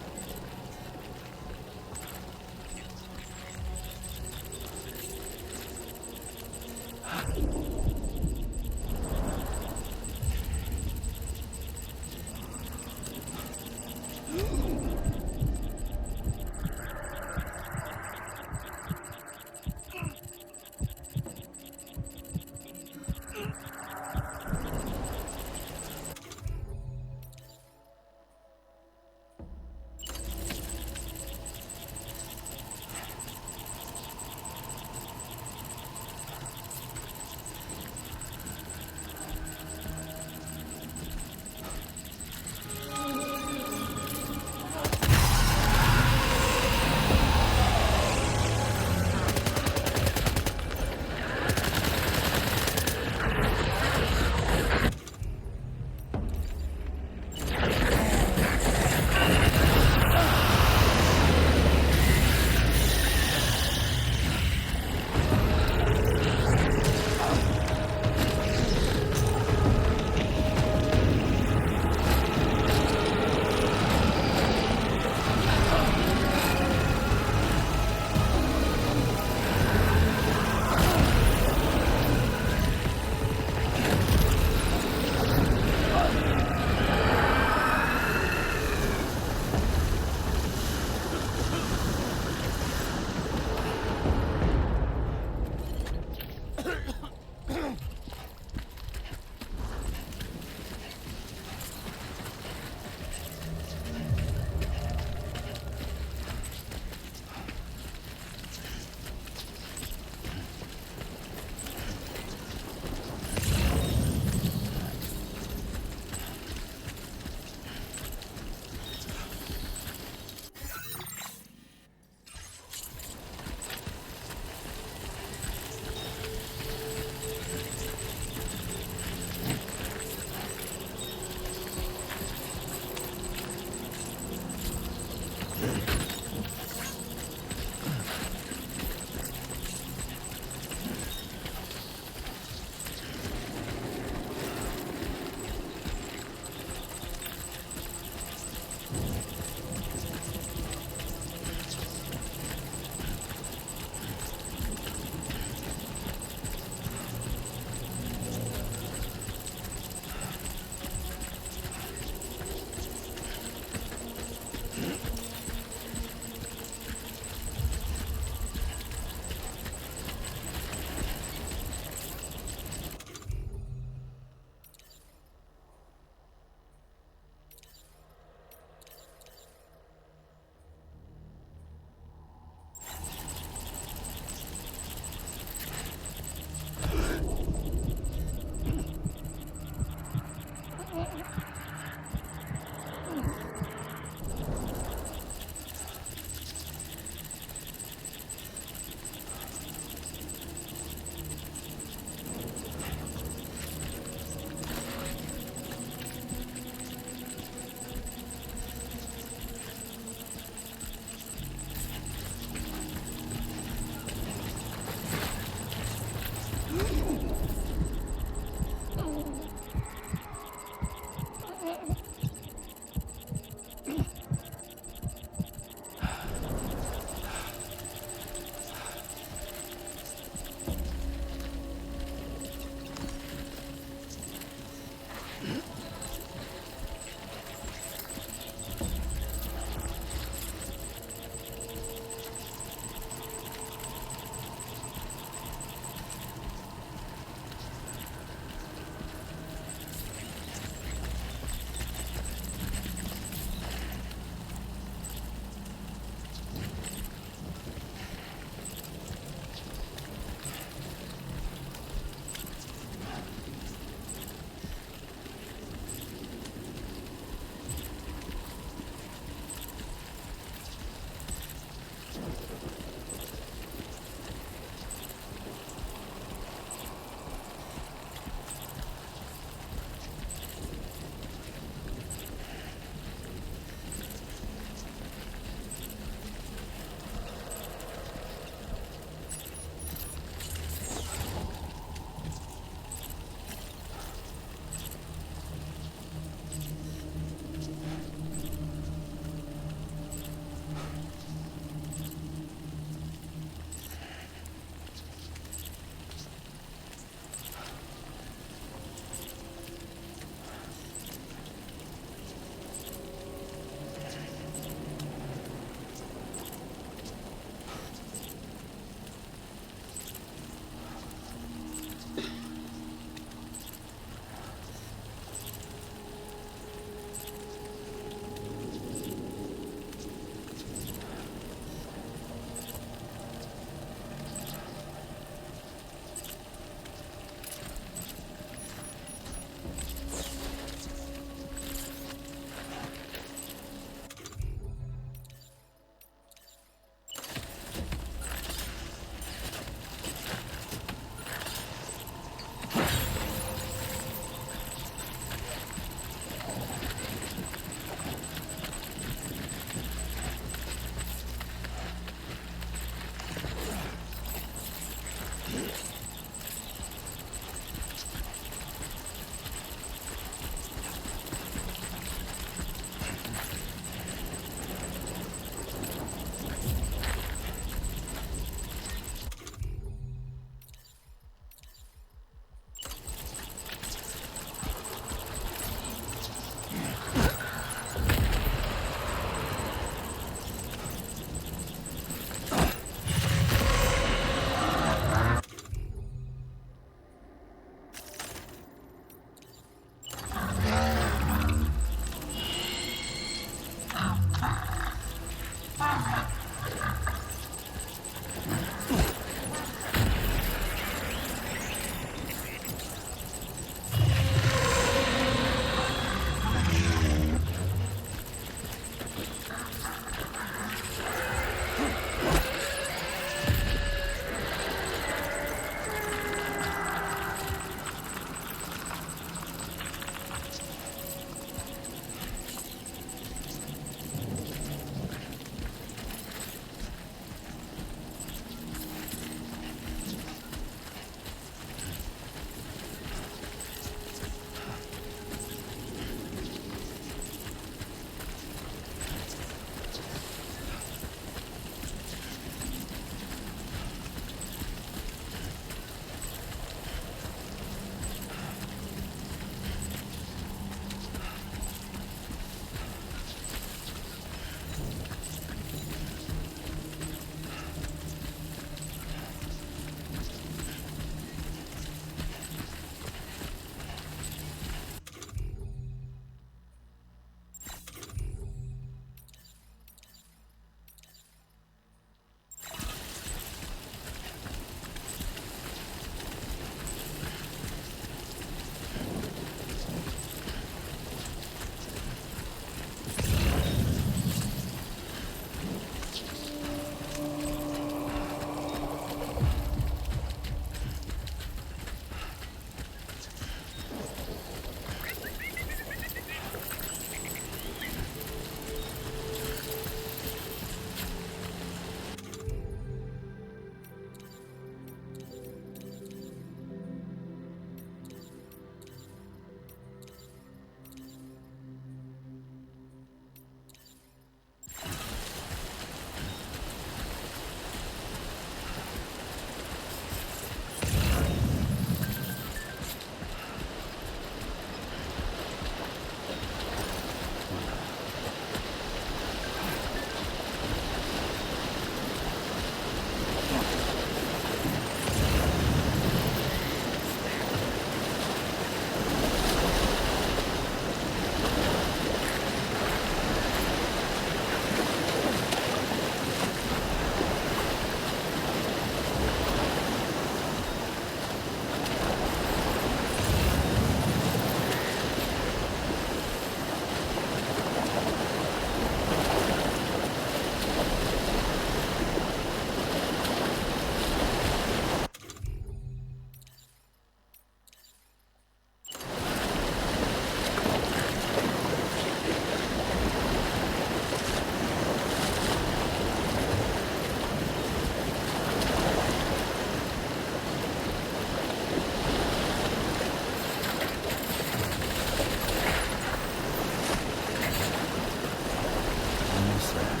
Sam.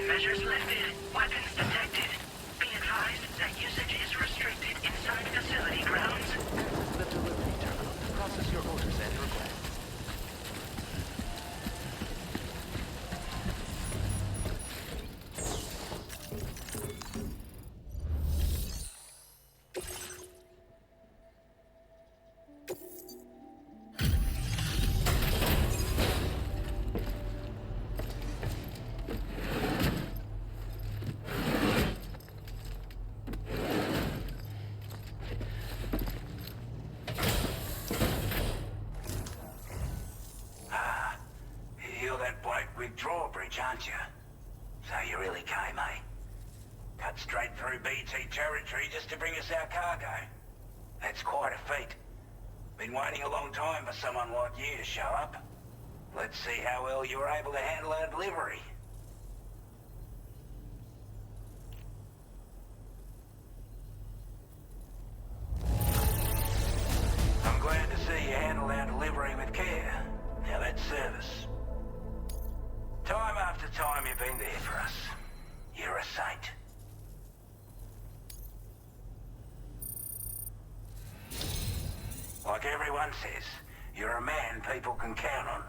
Measures lifted. Weapons detected. Be advised that usage is restricted inside facility grounds. The delivery terminal to process your orders and requests. Drawbridge, aren't you? So you really came, eh? Cut straight through BT territory just to bring us our cargo. That's quite a feat. Been waiting a long time for someone like you to show up. Let's see how well you were able to handle our delivery. I'm glad to see you handled our delivery with care. Now that's service. Time after time you've been there for us. You're a saint. Like everyone says, you're a man people can count on.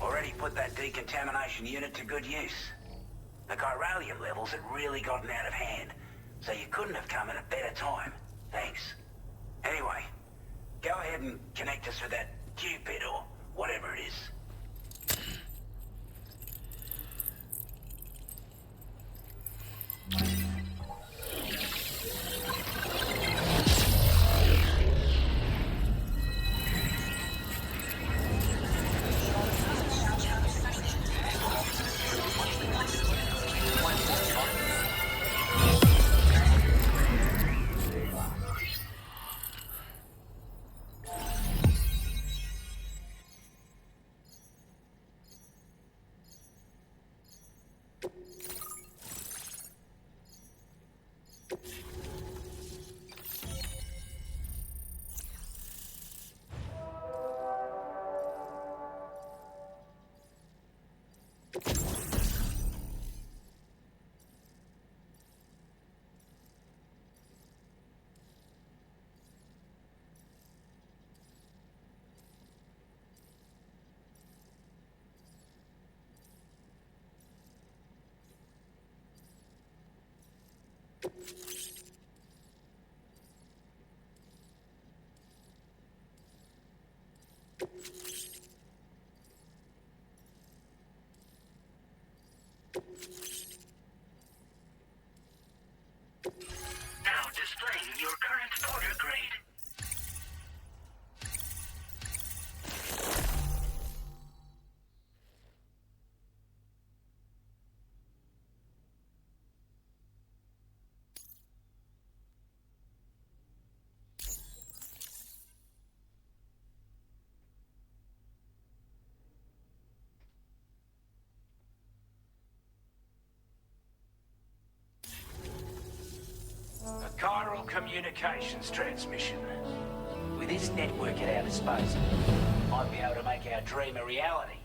Already put that decontamination unit to good use. The chiralium levels had really gotten out of hand, so you couldn't have come at a better time. Thanks. Anyway, go ahead and connect us with that Cupid or whatever it is. Now displaying your current porter grade. A chiral communications transmission. With this network at our disposal, we might be able to make our dream a reality.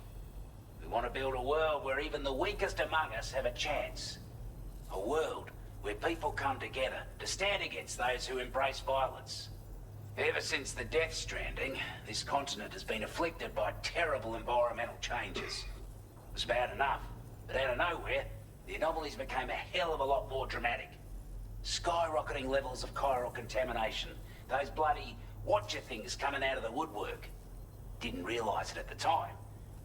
We want to build a world where even the weakest among us have a chance. A world where people come together to stand against those who embrace violence. Ever since the Death Stranding, this continent has been afflicted by terrible environmental changes. It was bad enough, but out of nowhere, the anomalies became a hell of a lot more dramatic. Skyrocketing levels of chiral contamination. Those bloody watcher things coming out of the woodwork. Didn't realise it at the time,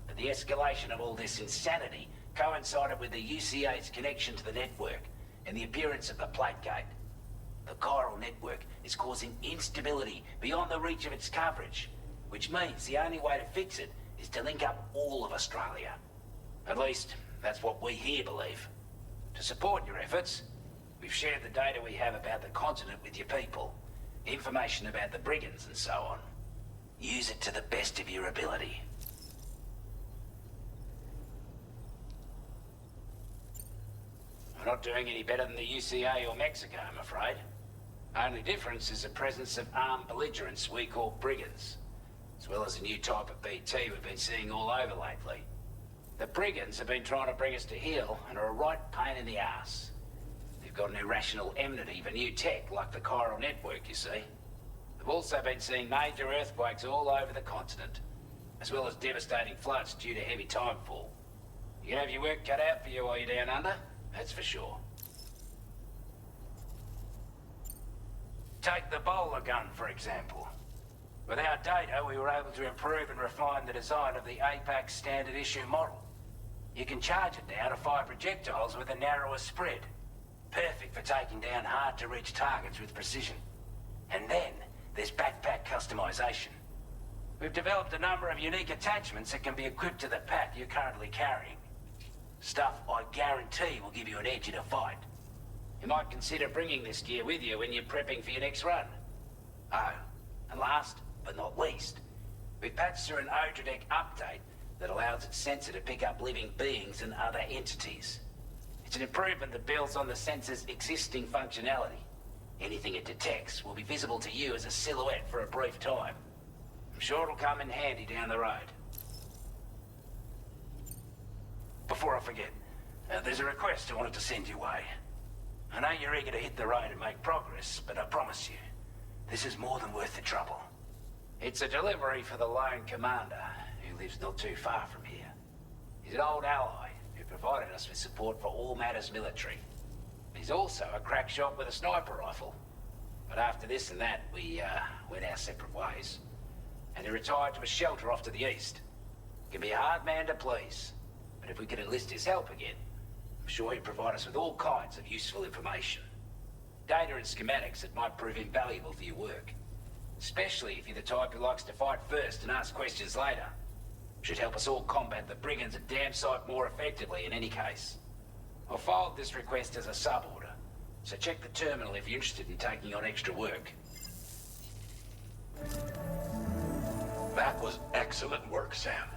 but the escalation of all this insanity coincided with the UCA's connection to the network and the appearance of the Plategate. The chiral network is causing instability beyond the reach of its coverage, which means the only way to fix it is to link up all of Australia. At least, that's what we here believe. To support your efforts, we've shared the data we have about the continent with your people, information about the brigands and so on. Use it to the best of your ability. We're not doing any better than the UCA or Mexico, I'm afraid. Only difference is the presence of armed belligerents we call brigands, as well as a new type of BT we've been seeing all over lately. The brigands have been trying to bring us to heel and are a right pain in the ass. They've got an irrational enmity for new tech like the chiral network, you see. They've also been seeing major earthquakes all over the continent, as well as devastating floods due to heavy timefall. You have your work cut out for you while you're down under, that's for sure. Take the bowler gun, for example. With our data, we were able to improve and refine the design of the APAC standard issue model. You can charge it now to fire projectiles with a narrower spread. Perfect for taking down hard-to-reach targets with precision. And then, there's backpack customization. We've developed a number of unique attachments that can be equipped to the pack you're currently carrying. Stuff I guarantee will give you an edge in a fight. You might consider bringing this gear with you when you're prepping for your next run. Oh, and last but not least, we've patched through an Odradek update that allows its sensor to pick up living beings and other entities. It's an improvement that builds on the sensor's existing functionality. Anything it detects will be visible to you as a silhouette for a brief time. I'm sure it'll come in handy down the road. Before I forget, there's a request I wanted to send your way. I know you're eager to hit the road and make progress, but I promise you, this is more than worth the trouble. It's a delivery for the lone commander, who lives not too far from here. He's an old ally who provided us with support for all matters military. He's also a crack shot with a sniper rifle. But after this and that, we went our separate ways. And he retired to a shelter off to the east. He can be a hard man to please, but if we could enlist his help again, I'm sure he'd provide us with all kinds of useful information. Data and schematics that might prove invaluable for your work. Especially if you're the type who likes to fight first and ask questions later. Should help us all combat the brigands a damn sight more effectively in any case. I'll forward this request as a sub-order, so check the terminal if you're interested in taking on extra work. That was excellent work, Sam.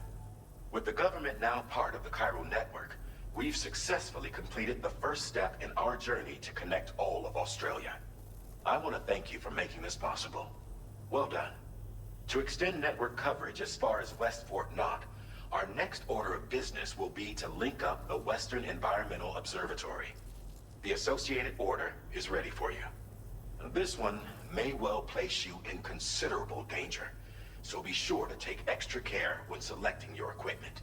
With the government now part of the chiral network, we've successfully completed the first step in our journey to connect all of Australia. I want to thank you for making this possible. Well done. To extend network coverage as far as West Fort Knott, our next order of business will be to link up the Western Environmental Observatory. The associated order is ready for you. This one may well place you in considerable danger, so be sure to take extra care when selecting your equipment.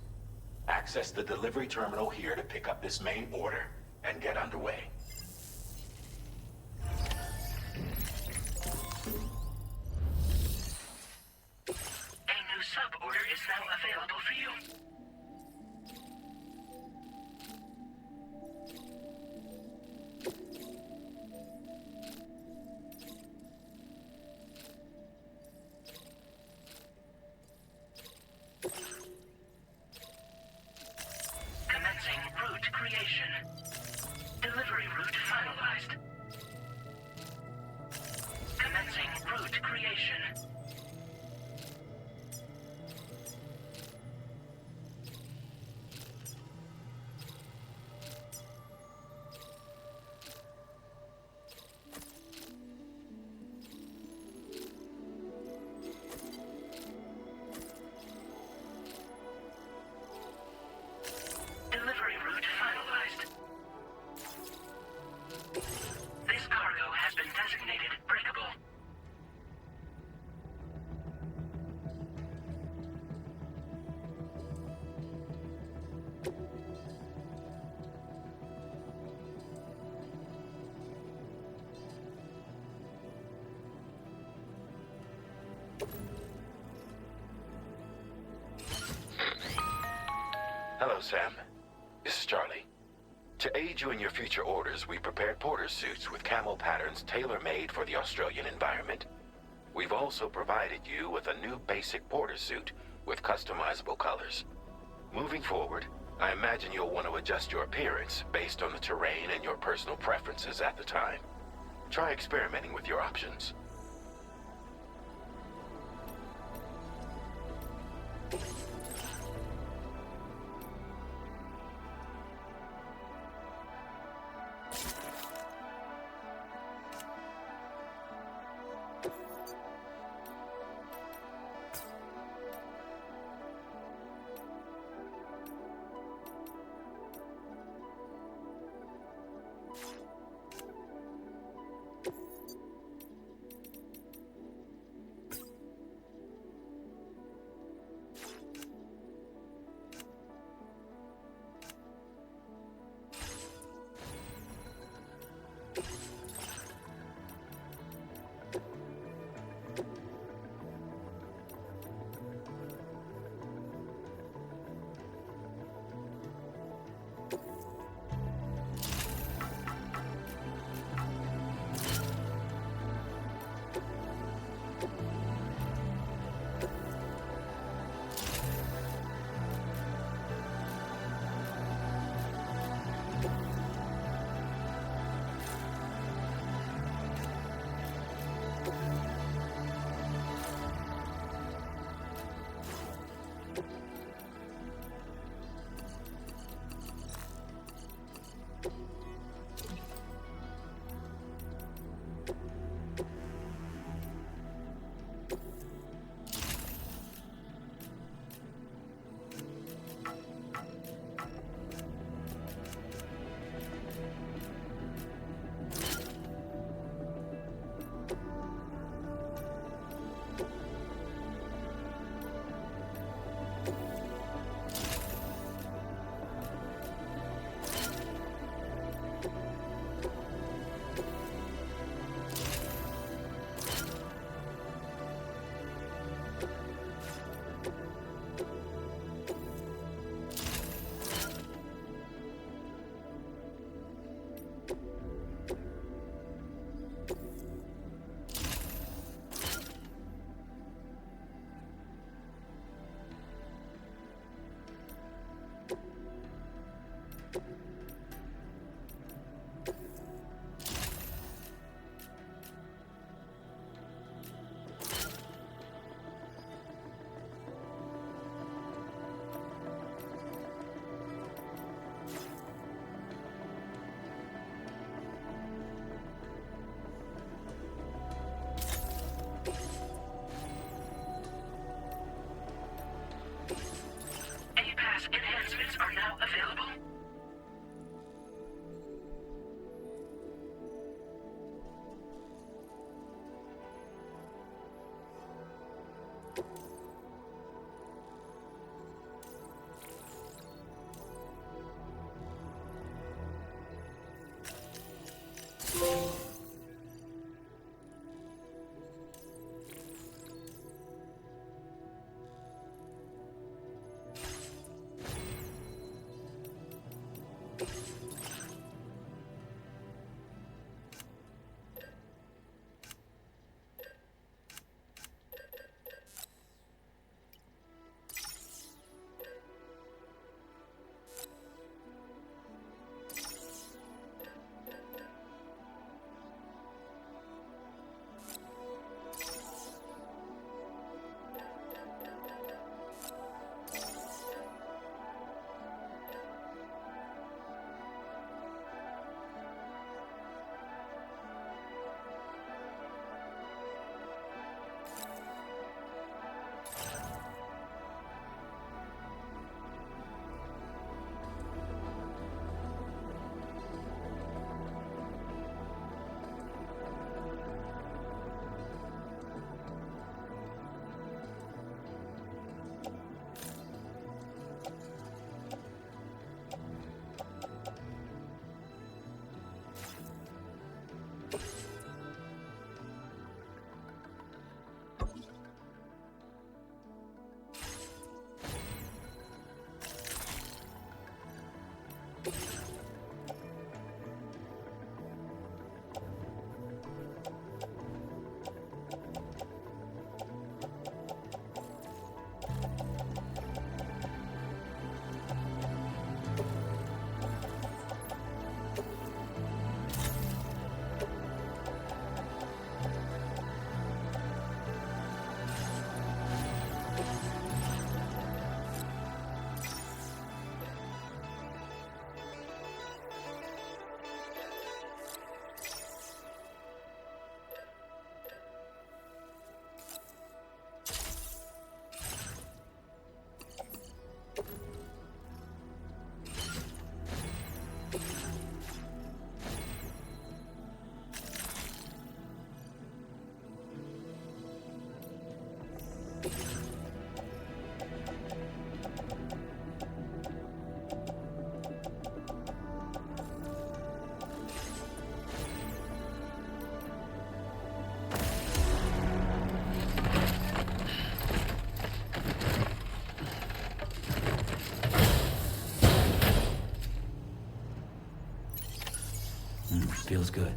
Access the delivery terminal here to pick up this main order and get underway. A new sub-order is now available for you. Commencing route creation. Delivery route finalized. Commencing route creation. Sam. This is Charlie. To aid you in your future orders, we prepared porter suits with camo patterns tailor-made for the Australian environment. We've also provided you with a new basic porter suit with customizable colors. Moving forward, I imagine you'll want to adjust your appearance based on the terrain and your personal preferences at the time. Try experimenting with your options. feels good.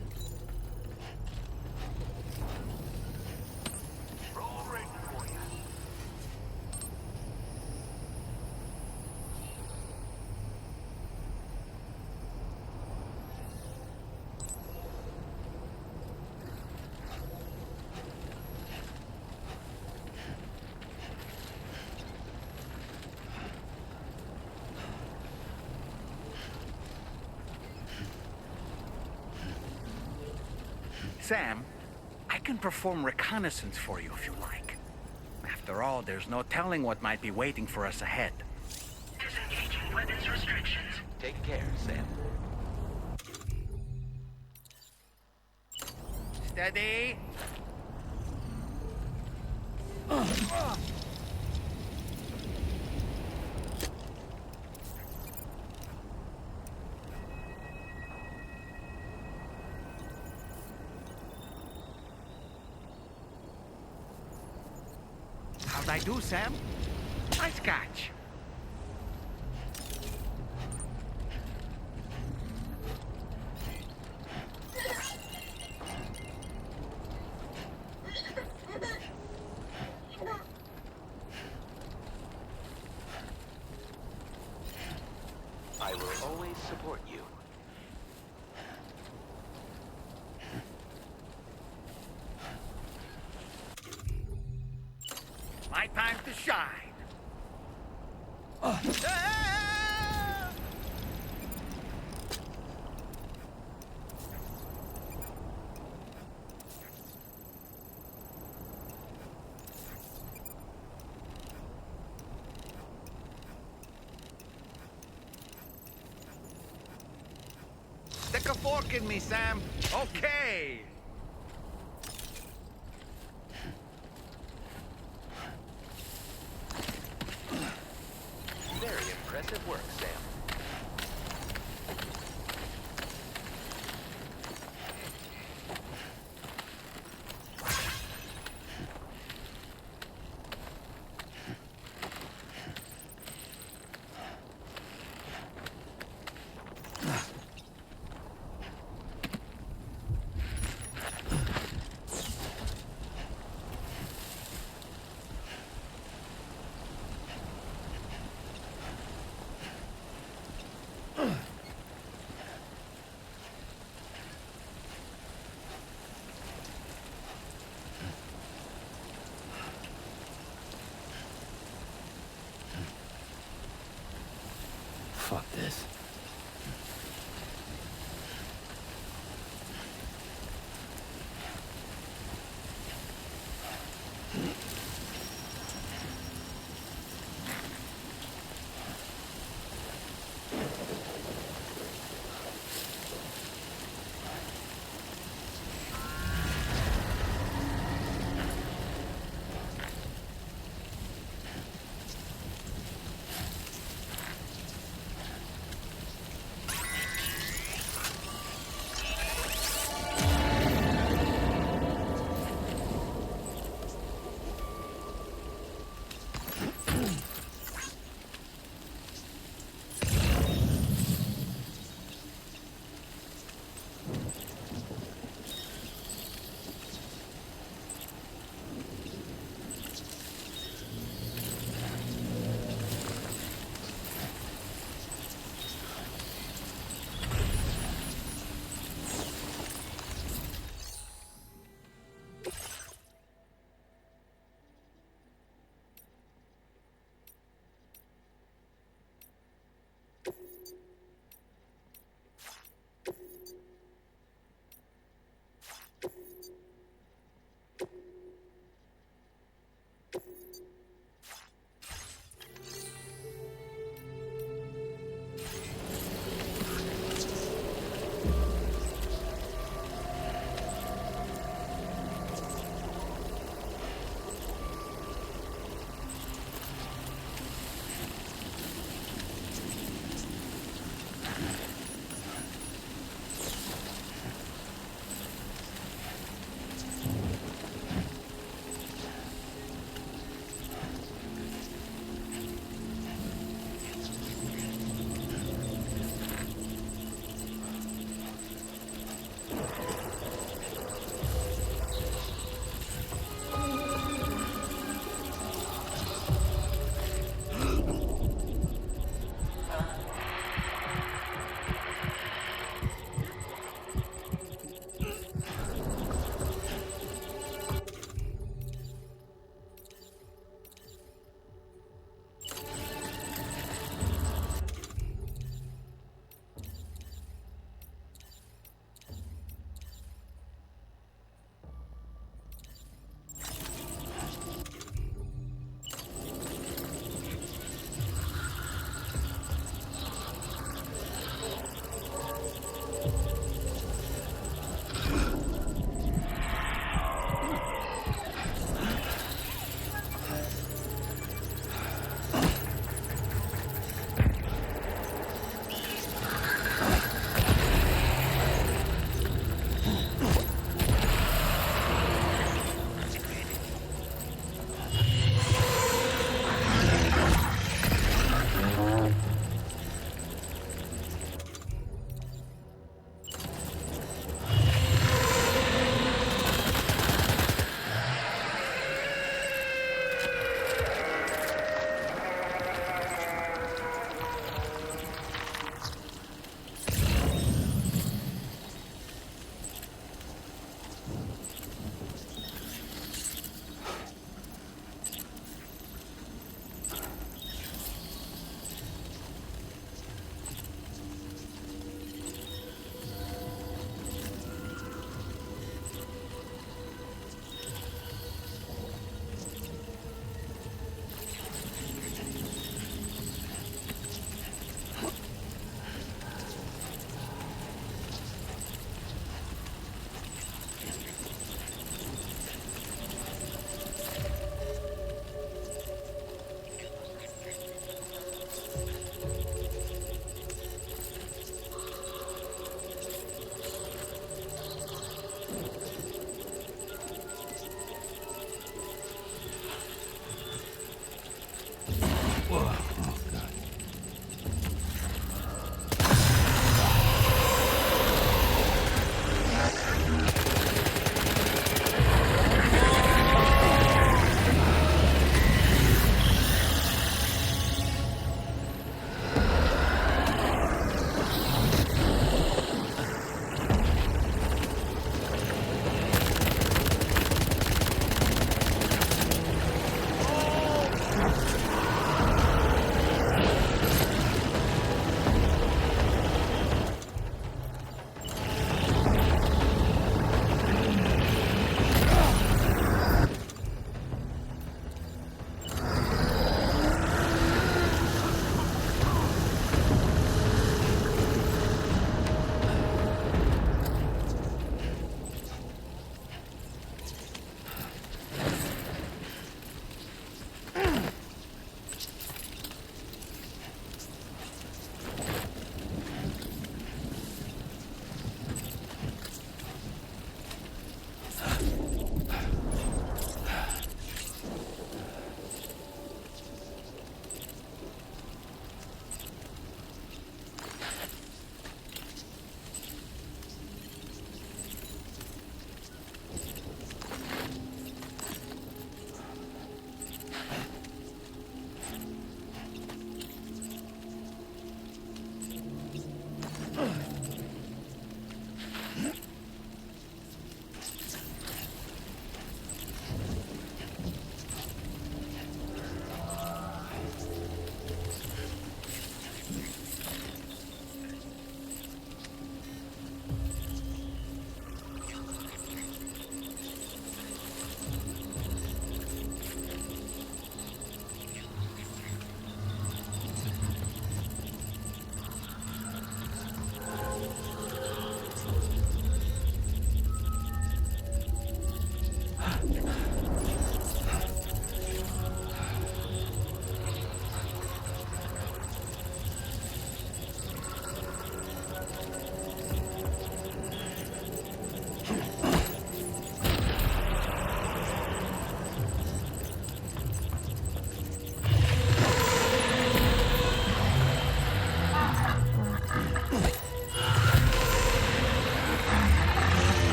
Sam, I can perform reconnaissance for you if you like. After all, there's no telling what might be waiting for us ahead. Disengaging weapons restrictions. Take care, Sam. Steady. How'd I do, Sam? Nice catch. I will always support you. My time to shine. Stick a fork in me, Sam. Okay. Very impressive work, Sam. Fuck this.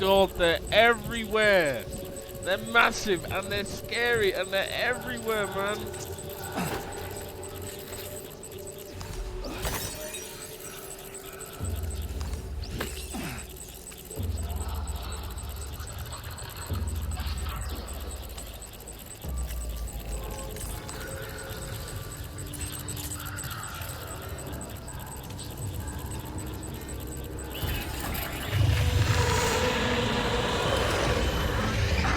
God, they're everywhere. They're massive and they're scary and they're everywhere, man.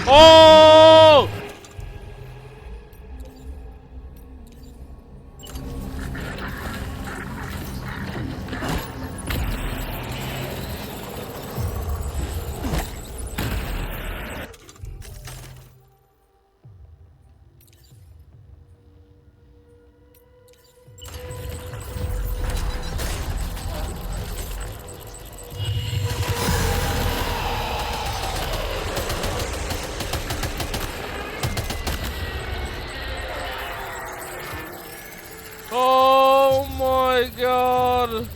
Oh! Oh my God!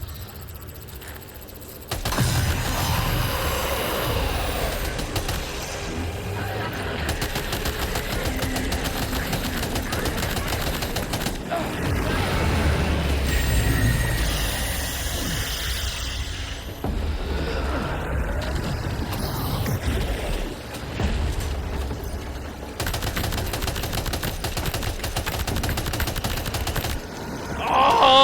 Oh!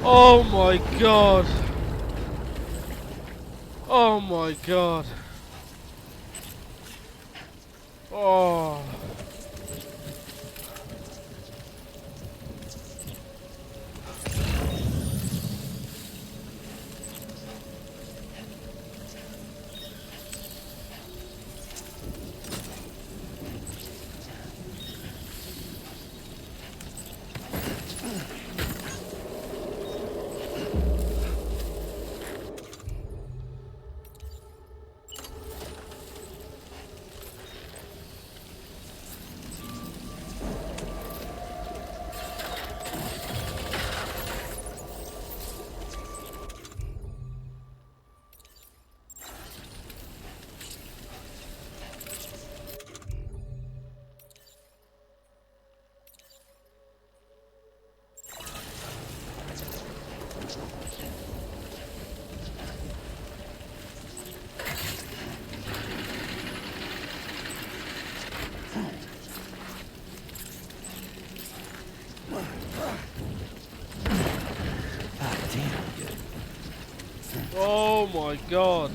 Oh my god. Oh my god. Oh. Oh my god.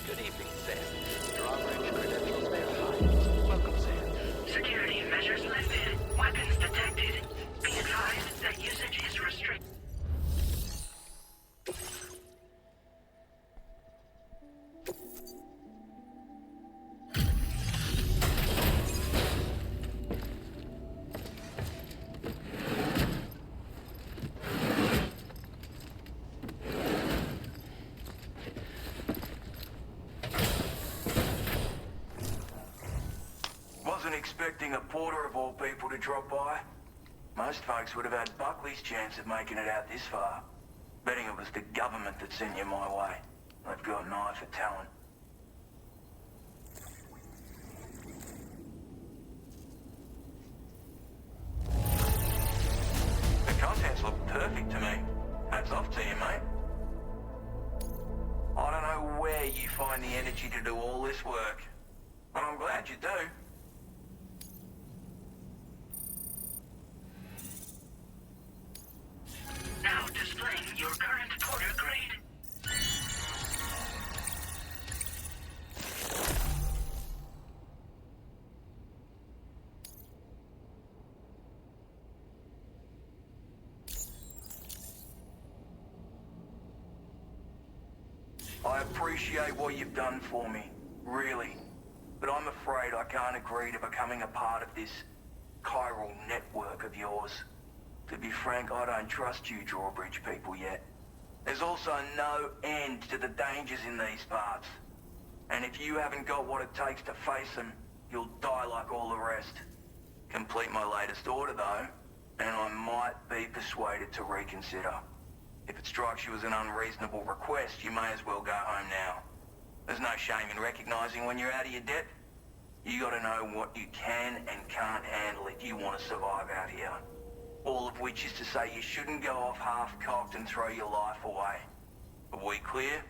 Good evening, Sam. Drawbridge credentials verified. Welcome, Sam. Security measures lifted. Weapons detected. Be advised that usage is restricted. Wasn't expecting a porter of all people to drop by. Most folks would have had Buckley's chance of making it out this far. Betting it was the government that sent you my way. They've got an eye for talent. The contents look perfect to me. Hats off to you, mate. I don't know where you find the energy to do all this work, but I'm glad you do. Now displaying your current porter grade. I appreciate what you've done for me, really. But I'm afraid I can't agree to becoming a part of this chiral network of yours. To be frank, I don't trust you drawbridge people yet. There's also no end to the dangers in these parts. And if you haven't got what it takes to face them, you'll die like all the rest. Complete my latest order though, and I might be persuaded to reconsider. If it strikes you as an unreasonable request, you may as well go home now. There's no shame in recognizing when you're out of your depth. You gotta know what you can and can't handle if you want to survive out here. All of which is to say you shouldn't go off half-cocked and throw your life away. Are we clear?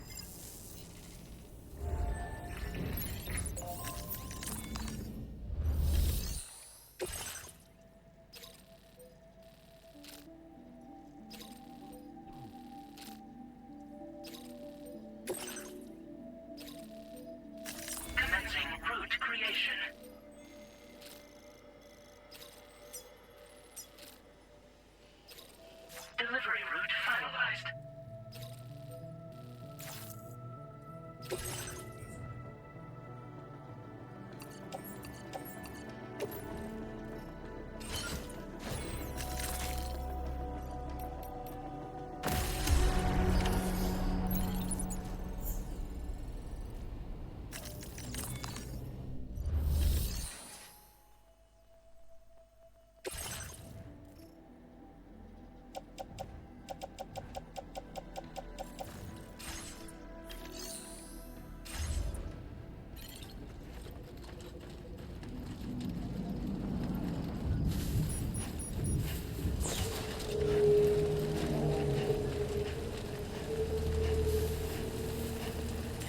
Gateway route finalized.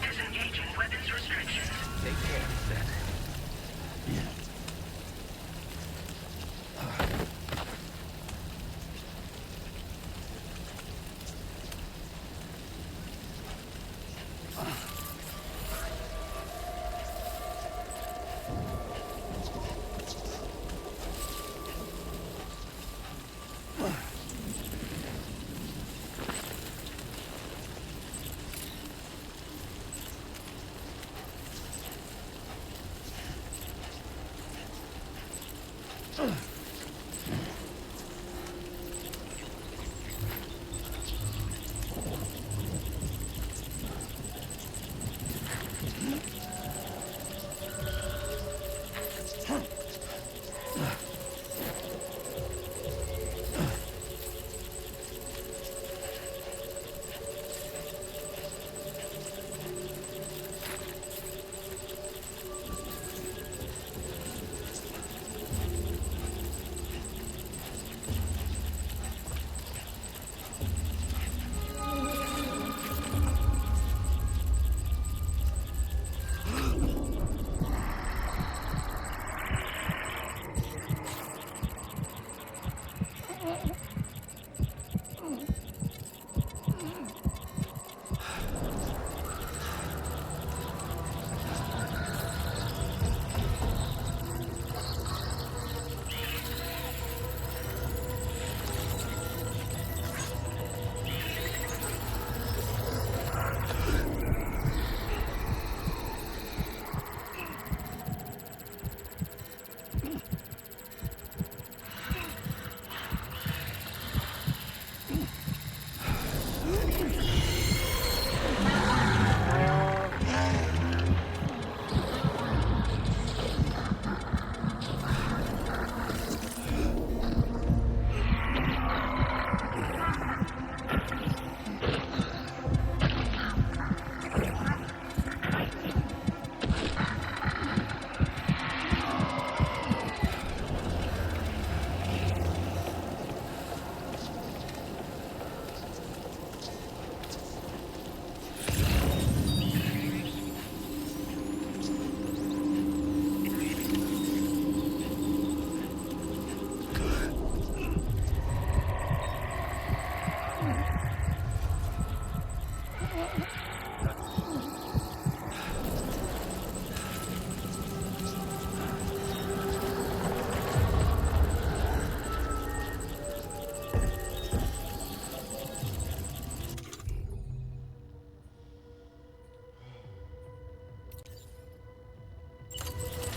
Disengaging weapons restrictions. Take care, Seth.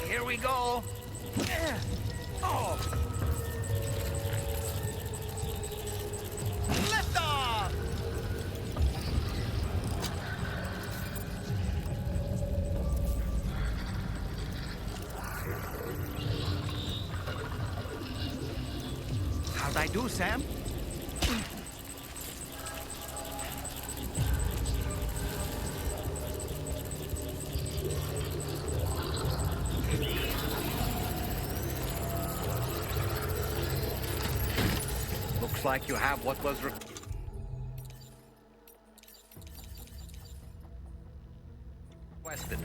Here we go. Oh. Lift off. How'd I do, Sam? Looks like you have what was requested.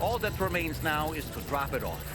All that remains now is to drop it off.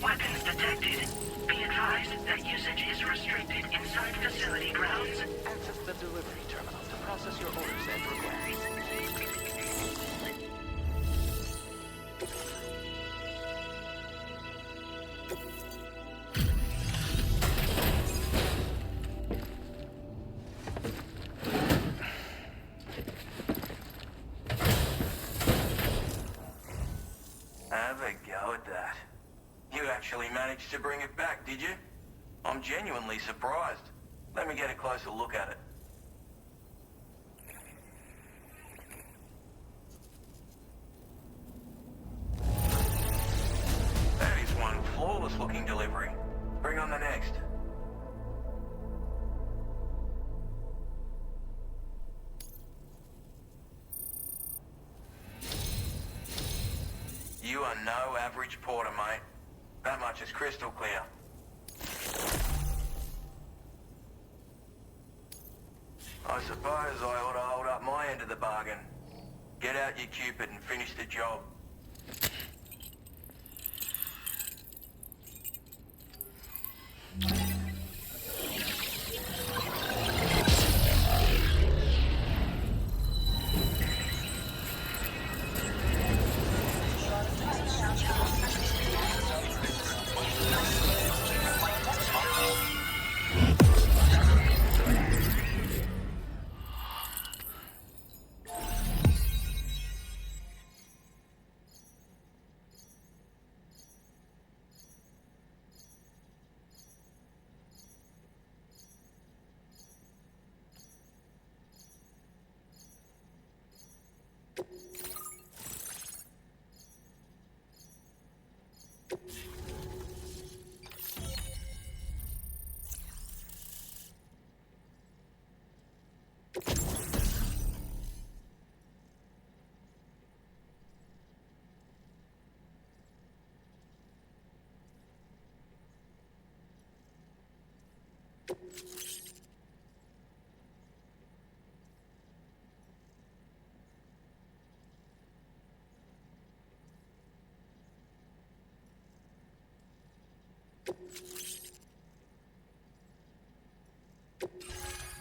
Weapons detected. Be advised that usage is restricted inside facility grounds. Access the delivery terminal to process your orders and requests. Have a go at that. You actually managed to bring it back, did you? I'm genuinely surprised. Let me get a closer look at it. That is one flawless looking delivery. Bring on the next. You are no average porter, mate. That much is crystal clear. I suppose I ought to hold up my end of the bargain. Get out your Cupid and finish the job.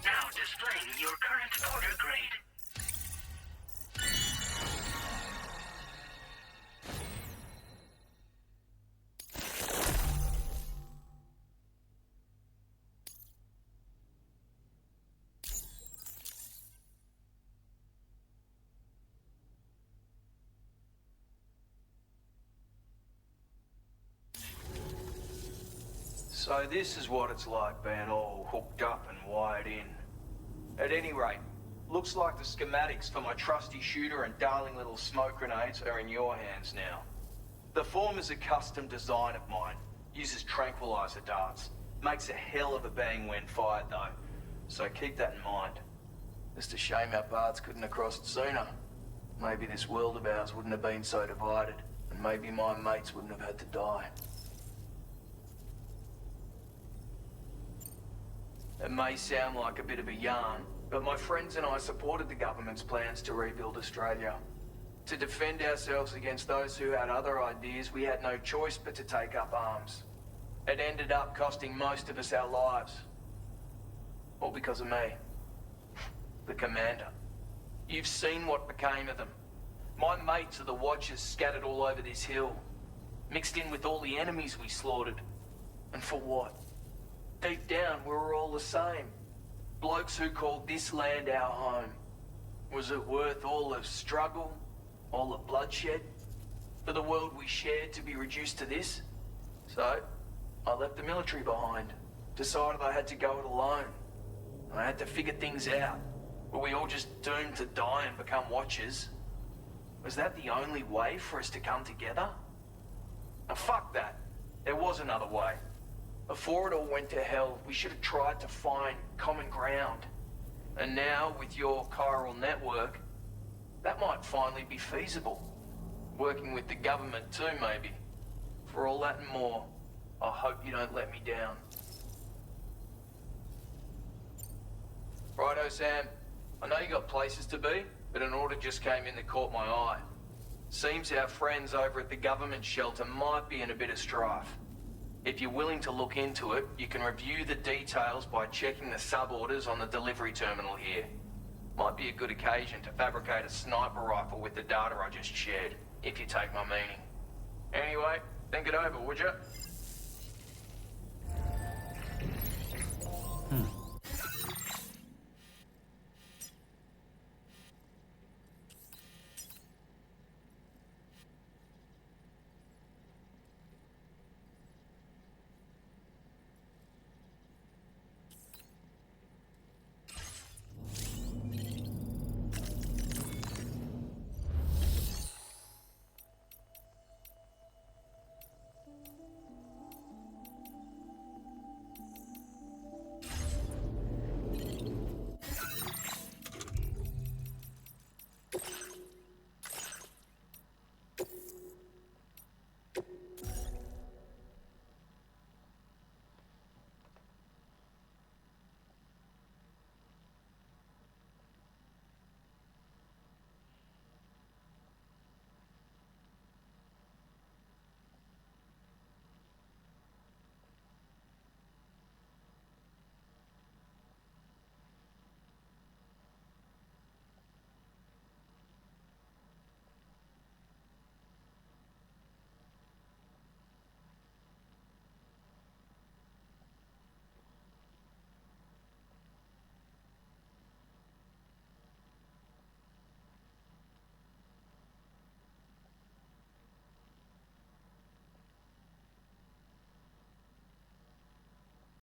Now displaying your current porter grade. So this is what it's like being all hooked up and wired in. At any rate, looks like the schematics for my trusty shooter and darling little smoke grenades are in your hands now. The form is a custom design of mine. Uses tranquilizer darts. Makes a hell of a bang when fired though. So keep that in mind. Just a shame our paths couldn't have crossed sooner. Maybe this world of ours wouldn't have been so divided. And maybe my mates wouldn't have had to die. It may sound like a bit of a yarn, but my friends and I supported the government's plans to rebuild Australia. To defend ourselves against those who had other ideas, we had no choice but to take up arms. It ended up costing most of us our lives. All because of me. The commander. You've seen what became of them. My mates are the Watchers scattered all over this hill. Mixed in with all the enemies we slaughtered. And for what? Deep down, we were all the same. Blokes who called this land our home. Was it worth all the struggle, all the bloodshed, for the world we shared to be reduced to this? So, I left the military behind. Decided I had to go it alone. I had to figure things out. Were we all just doomed to die and become Watchers? Was that the only way for us to come together? Now fuck that. There was another way. Before it all went to hell, we should have tried to find common ground. And now, with your chiral network, that might finally be feasible. Working with the government too, maybe. For all that and more, I hope you don't let me down. Righto, Sam. I know you got places to be, but an order just came in that caught my eye. Seems our friends over at the government shelter might be in a bit of strife. If you're willing to look into it, you can review the details by checking the sub-orders on the delivery terminal here. Might be a good occasion to fabricate a sniper rifle with the data I just shared, if you take my meaning. Anyway, think it over, would you?